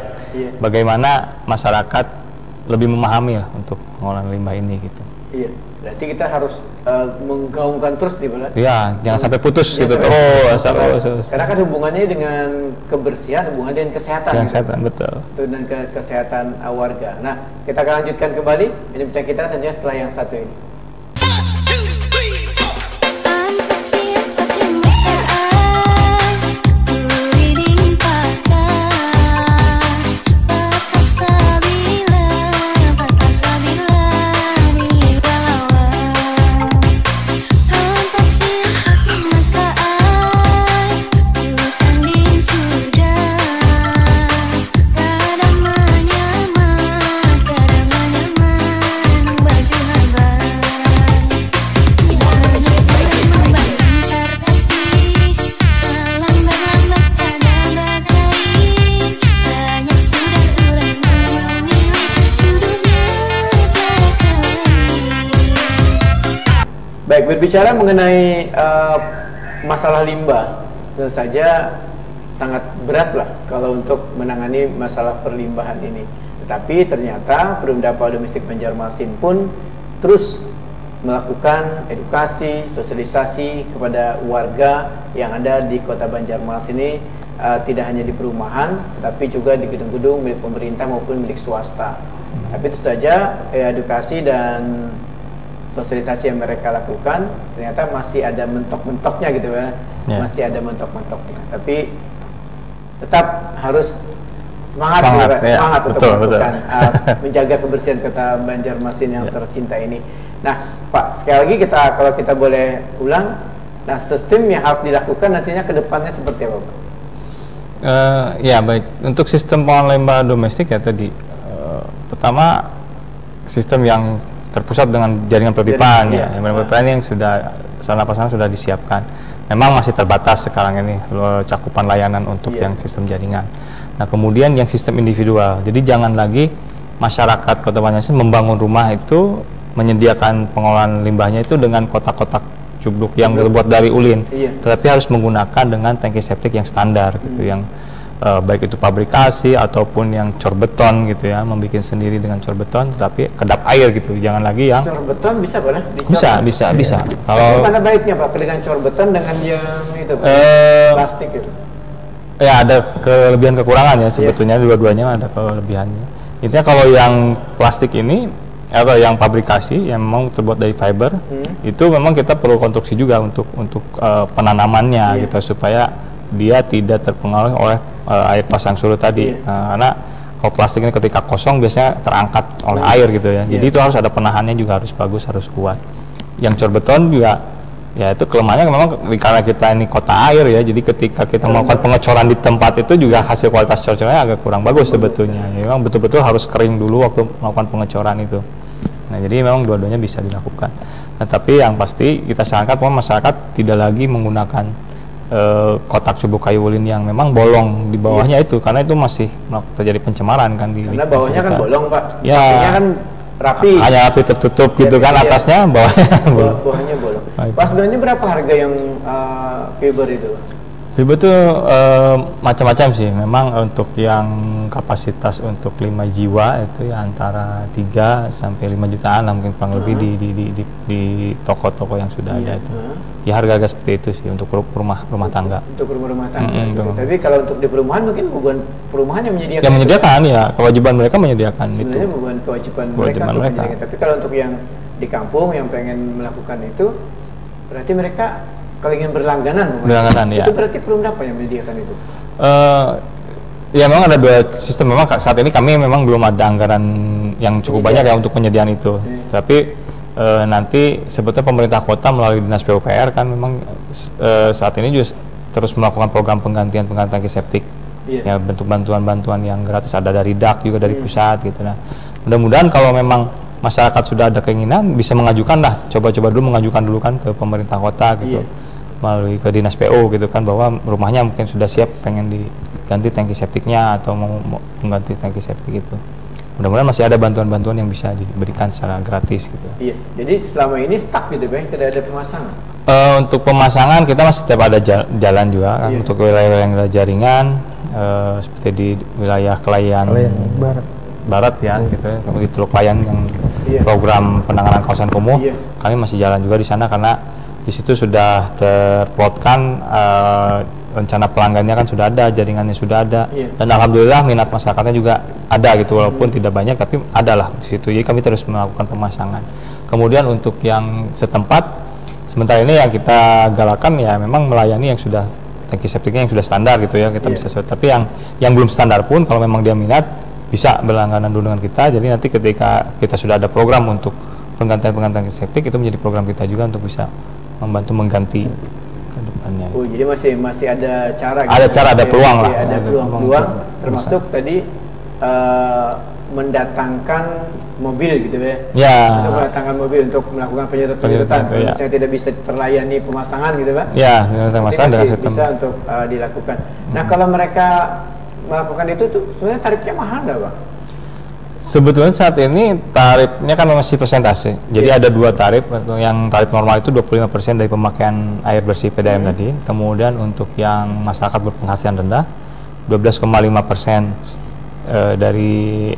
bagaimana masyarakat lebih memahami lah untuk pengolahan limbah ini gitu. Iya, berarti kita harus menggaungkan terus di mana? Iya, jangan sampai putus gitu. Karena kan hubungannya dengan kebersihan, hubungannya dengan kesehatan. Kesehatan gitu. Betul. Dan kesehatan warga. Nah, kita akan lanjutkan kembali bincang kita tentunya setelah yang satu ini. Baik, berbicara mengenai masalah limbah, tentu saja sangat berat lah kalau untuk menangani masalah perlimbahan ini. Tetapi ternyata Perumdapal Domestik Banjarmasin pun terus melakukan edukasi, sosialisasi kepada warga yang ada di Kota Banjarmasin ini, tidak hanya di perumahan, tapi juga di gedung-gedung milik pemerintah maupun milik swasta. Tapi itu saja edukasi dan sosialisasi yang mereka lakukan ternyata masih ada mentok-mentoknya gitu ya, masih ada mentok-mentoknya. Tapi tetap harus semangat untuk melakukan menjaga kebersihan Kota Banjarmasin yang tercinta ini. Nah, Pak, sekali lagi kalau kita boleh ulang, nah sistem yang harus dilakukan nantinya ke depannya seperti apa, Pak? Ya baik, untuk sistem pengolahan limbah domestik ya tadi pertama sistem yang terpusat dengan jaringan perpipaan jaringan perpipaan yang sudah sana pasang sudah disiapkan. Memang masih terbatas sekarang ini cakupan layanan untuk yang sistem jaringan. Nah kemudian yang sistem individual, jadi jangan lagi masyarakat Kota Banjarmasin membangun rumah itu menyediakan pengolahan limbahnya itu dengan kotak-kotak cubluk yang terbuat dari ulin, tetapi harus menggunakan dengan tangki septik yang standar gitu, yang baik itu pabrikasi ataupun yang cor beton gitu ya, membuat sendiri dengan cor beton tetapi kedap air gitu. Jangan lagi yang cor beton bisa boleh? Bisa. Kalau mana baiknya Pak dengan cor beton dengan yang itu plastik itu? Ya ada kelebihan kekurangan ya sebetulnya, dua-duanya ada kelebihannya. Intinya kalau yang plastik ini atau yang pabrikasi yang memang terbuat dari fiber itu memang kita perlu konstruksi juga untuk penanamannya gitu supaya dia tidak terpengaruh oleh air pasang surut tadi, karena kalau plastik ini ketika kosong biasanya terangkat oleh air gitu ya. Jadi itu harus ada penahannya juga, harus bagus, harus kuat. Yang cor beton juga ya itu kelemahannya memang karena kita ini kota air ya, jadi ketika kita melakukan pengecoran di tempat itu juga hasil kualitas cor-cornya agak kurang bagus sebetulnya. Ya, memang betul-betul harus kering dulu waktu melakukan pengecoran itu. Nah jadi memang dua-duanya bisa dilakukan. Nah tapi yang pasti kita sarankan masyarakat tidak lagi menggunakan kotak cubuh kayu ulin yang memang bolong di bawahnya itu, karena itu masih terjadi pencemaran kan di karena bawahnya kan bolong Pak, ya kan rapi, hanya rapi tertutup gitu kan, atasnya bawahnya bolong. Pak sebenarnya berapa harga yang fiber itu? Fiber itu macam-macam sih, memang untuk yang kapasitas untuk 5 jiwa itu ya antara 3 sampai 5 jutaan lah mungkin kurang lebih di toko-toko yang sudah ada itu. Ya harga-harga seperti itu sih untuk rumah tangga. Untuk rumah tangga. Tapi kalau untuk di perumahan mungkin bukan perumahan yang menyediakan. Yang menyediakan ya, kewajiban mereka menyediakan itu. Sebenarnya bukan kewajiban mereka. Tapi kalau untuk yang di kampung yang pengen melakukan itu, berarti mereka kalau ingin berlangganan ya. Itu berarti Perumda apa yang menyediakan itu? Ya memang ada dua sistem. Memang saat ini kami memang belum ada anggaran yang cukup banyak ya untuk penyediaan itu. Tapi nanti sebetulnya pemerintah kota melalui Dinas PUPR kan memang saat ini juga terus melakukan program penggantian tangki septik. Ya, bentuk bantuan-bantuan yang gratis, ada dari DAK juga dari pusat gitu. Nah, mudah-mudahan kalau memang masyarakat sudah ada keinginan bisa mengajukan lah, coba-coba dulu mengajukan dulu kan ke pemerintah kota gitu, melalui ke Dinas PU gitu kan, bahwa rumahnya mungkin sudah siap pengen diganti tangki septiknya atau mau mengganti tangki septik itu. Mudah-mudahan masih ada bantuan-bantuan yang bisa diberikan secara gratis gitu. Iya, jadi selama ini stuck gitu Bang, tidak ada pemasangan. Untuk pemasangan kita masih tetap ada jalan juga kan, untuk wilayah-wilayah yang ada jaringan, seperti di wilayah Kelayan Barat ya, gitu ya, di Teluk Layan yang program penanganan kawasan kumuh, kami masih jalan juga di sana karena di situ sudah terplotkan rencana pelanggannya kan sudah ada, jaringannya sudah ada, dan alhamdulillah minat masyarakatnya juga ada gitu, walaupun tidak banyak tapi ada lah di situ. Jadi kami terus melakukan pemasangan. Kemudian untuk yang setempat, sementara ini yang kita galakan ya memang melayani yang sudah tangki septiknya yang sudah standar gitu ya, kita bisa. Tapi yang belum standar pun kalau memang dia minat bisa berlangganan dulu dengan kita. Jadi nanti ketika kita sudah ada program untuk penggantian tangki septik, itu menjadi program kita juga untuk bisa membantu mengganti ke depannya. Oh, jadi masih ada cara gitu. Ada cara, ada peluang lah. Ada peluang termasuk tadi mendatangkan mobil gitu ya. Untuk mendatangkan mobil untuk melakukan penyedotan yang tidak bisa terlayani pemasangan gitu Pak. Ya, pemasangan dengan sistem bisa untuk dilakukan. Nah, kalau mereka melakukan itu tuh sebenarnya tarifnya mahal nggak Pak? Sebetulnya saat ini tarifnya kan masih persentase. Jadi ada dua tarif. Yang tarif normal itu 25% dari pemakaian air bersih PDAM tadi. Kemudian untuk yang masyarakat berpenghasilan rendah 12,5% dari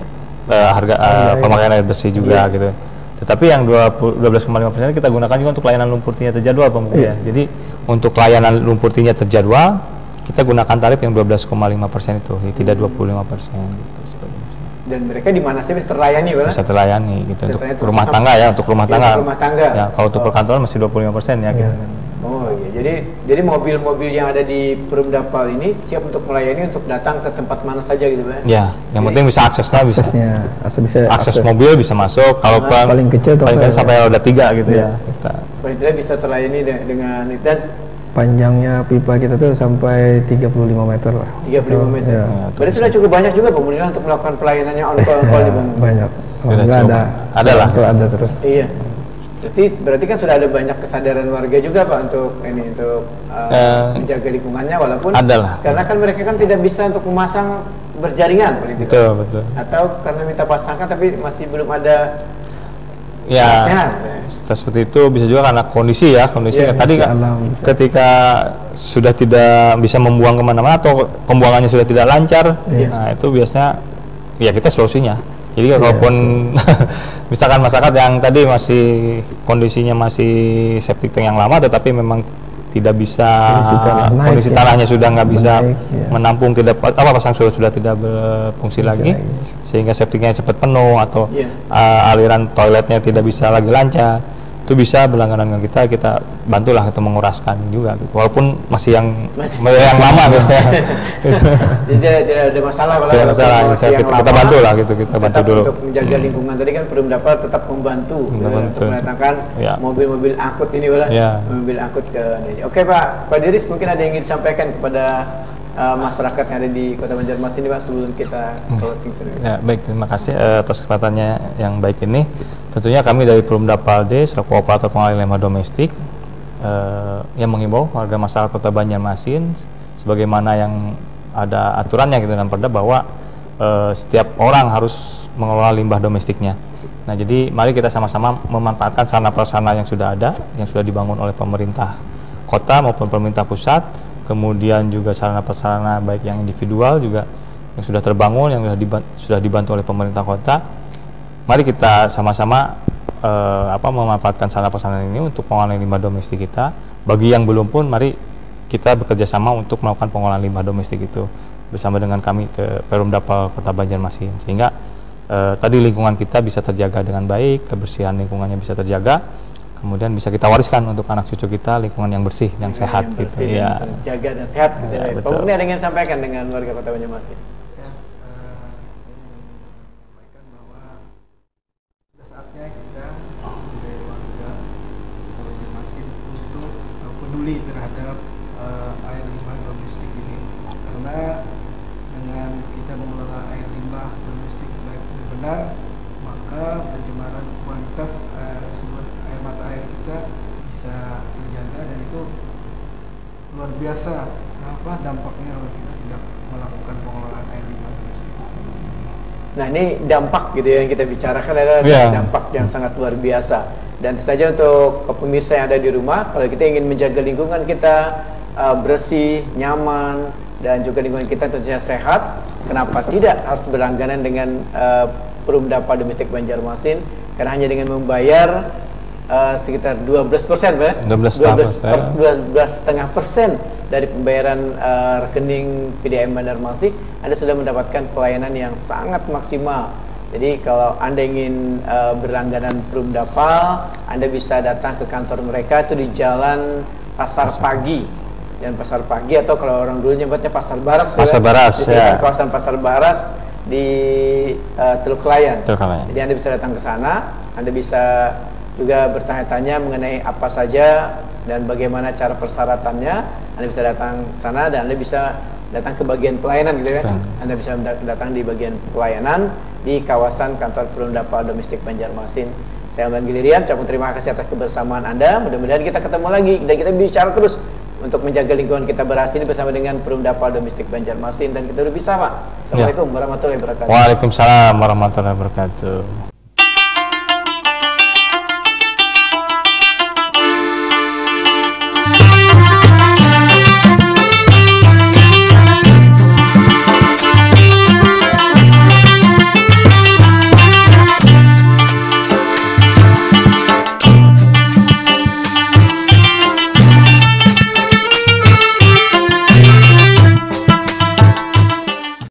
harga pemakaian air bersih juga gitu. Tetapi yang 12,5% kita gunakan juga untuk layanan lumpur tinja terjadwal ya. Jadi untuk layanan lumpur tinja terjadwal kita gunakan tarif yang 12,5% itu, tidak 25% gitu. Dan mereka di mana sih bisa terlayani, Pak? Bisa terlayani gitu, untuk rumah tangga ya, untuk rumah tangga. Ya, kalau untuk perkantoran masih 25% ya. Gitu. Oh iya, jadi mobil-mobil yang ada di Perumdapal ini siap untuk melayani untuk datang ke tempat mana saja gitu, Pak? Ya, yang penting bisa akses lah, bisa. Akses mobil bisa masuk. Kalau paling kecil sampai roda 3 gitu ya. Paling tidak bisa terlayani dengan dan panjangnya pipa kita tuh sampai 35 meter lah. 35 meter. Berarti sudah cukup banyak juga pemerintah untuk melakukan pelayanannya on-call di Bang. Banyak. Ada lah. Ada terus. Iya. Jadi berarti kan sudah ada banyak kesadaran warga juga Pak untuk menjaga lingkungannya, walaupun adalah. Karena kan mereka kan tidak bisa untuk memasang berjaringan begitu. Betul. Atau karena minta pasangkan tapi masih belum ada. Ya, seperti itu bisa juga karena kondisi tadi ketika sudah tidak bisa membuang kemana-mana atau pembuangannya sudah tidak lancar, nah itu biasanya ya kita solusinya. Jadi kalaupun misalkan masyarakat yang tadi masih kondisinya masih septic tank yang lama tetapi memang tidak bisa kondisi tanahnya sudah nggak bisa menampung, tidak pasang surut sudah tidak berfungsi lagi, sehingga septiknya cepat penuh atau aliran toiletnya tidak bisa lagi lancar, itu bisa berlangganan dengan kita bantulah kita menguraskan juga gitu. Walaupun masih yang lama gitu ya. Jadi tidak ada masalah kalau kita bantu lah gitu, kita bantu dulu untuk menjaga lingkungan. Tadi kan Perumdapal tetap membantu untuk mendatangkan mobil-mobil angkut ini mobil angkut ke ini. Oke Pak Diris, mungkin ada yang ingin disampaikan kepada masyarakat yang ada di Kota Banjarmasin ini Pak sebelum kita closing. Ya, baik, terima kasih atas kesempatannya yang baik ini. Tentunya kami dari Perumdapal D selaku operator pengalihan limbah domestik yang mengimbau warga masyarakat Kota Banjarmasin sebagaimana yang ada aturannya gitu dalam Perda bahwa setiap orang harus mengelola limbah domestiknya. Nah, jadi mari kita sama-sama memanfaatkan sarana prasarana yang sudah ada, yang sudah dibangun oleh pemerintah kota maupun pemerintah pusat. Kemudian juga sarana prasarana baik yang individual juga yang sudah terbangun, yang sudah dibantu oleh pemerintah kota. Mari kita sama-sama memanfaatkan sarana prasarana ini untuk pengolahan limbah domestik kita. Bagi yang belum pun, mari kita bekerja sama untuk melakukan pengolahan limbah domestik itu bersama dengan kami ke Perumdapal Kota Banjarmasin, sehingga tadi lingkungan kita bisa terjaga dengan baik, kebersihan lingkungannya bisa terjaga, kemudian bisa kita wariskan untuk anak cucu kita lingkungan yang bersih, yang sehat yang gitu bersih, ya. Jaga dan sehat gitu Ya, ya. betul. Pak Mukni ada yang ingin sampaikan dengan warga Kota Banjarmasin? Ya, sampaikan bahwa sudah saatnya kita sebagai warga Kota Banjarmasin untuk peduli terhadap air limbah domestik ini, karena dengan kita mengelola air limbah domestik baik dan benar, maka pencemaran kualitas sumber air mata air kita bisa terjaga, dan itu luar biasa dampaknya kalau kita tidak melakukan pengelolaan air limbah domestik. Nah, ini dampak gitu ya yang kita bicarakan adalah dampak yang sangat luar biasa. Dan tentu saja untuk pemirsa yang ada di rumah, kalau kita ingin menjaga lingkungan kita bersih, nyaman, dan juga lingkungan kita tentunya sehat, kenapa tidak harus berlangganan dengan Perumdapa Domestik Banjarmasin? Karena hanya dengan membayar sekitar 12%, Pak. 12,5% dari pembayaran rekening PDAM Banjarmasin, Anda sudah mendapatkan pelayanan yang sangat maksimal. Jadi kalau Anda ingin berlangganan Perumdapa, Anda bisa datang ke kantor mereka, itu di Jalan Pasar Pagi. Dan Pasar Pagi, atau kalau orang dulu nyebutnya Pasar Baras. Pasar Baras, ya. Kawasan Pasar Baras di Teluk Layan. Jadi Anda bisa datang ke sana, Anda bisa juga bertanya-tanya mengenai apa saja dan bagaimana cara persyaratannya. Anda bisa datang ke sana dan Anda bisa datang ke bagian pelayanan gitu ya. Anda bisa datang di bagian pelayanan di kawasan kantor Perumdapa Domestik Banjarmasin. Saya Alman Gilirian, ucapkan terima kasih atas kebersamaan Anda. Mudah-mudahan kita ketemu lagi dan kita bicara terus untuk menjaga lingkungan kita berhasil bersama dengan Perumdapa Domestik Banjarmasin, dan kita bersama. Assalamualaikum warahmatullahi wabarakatuh. Waalaikumsalam warahmatullahi wabarakatuh.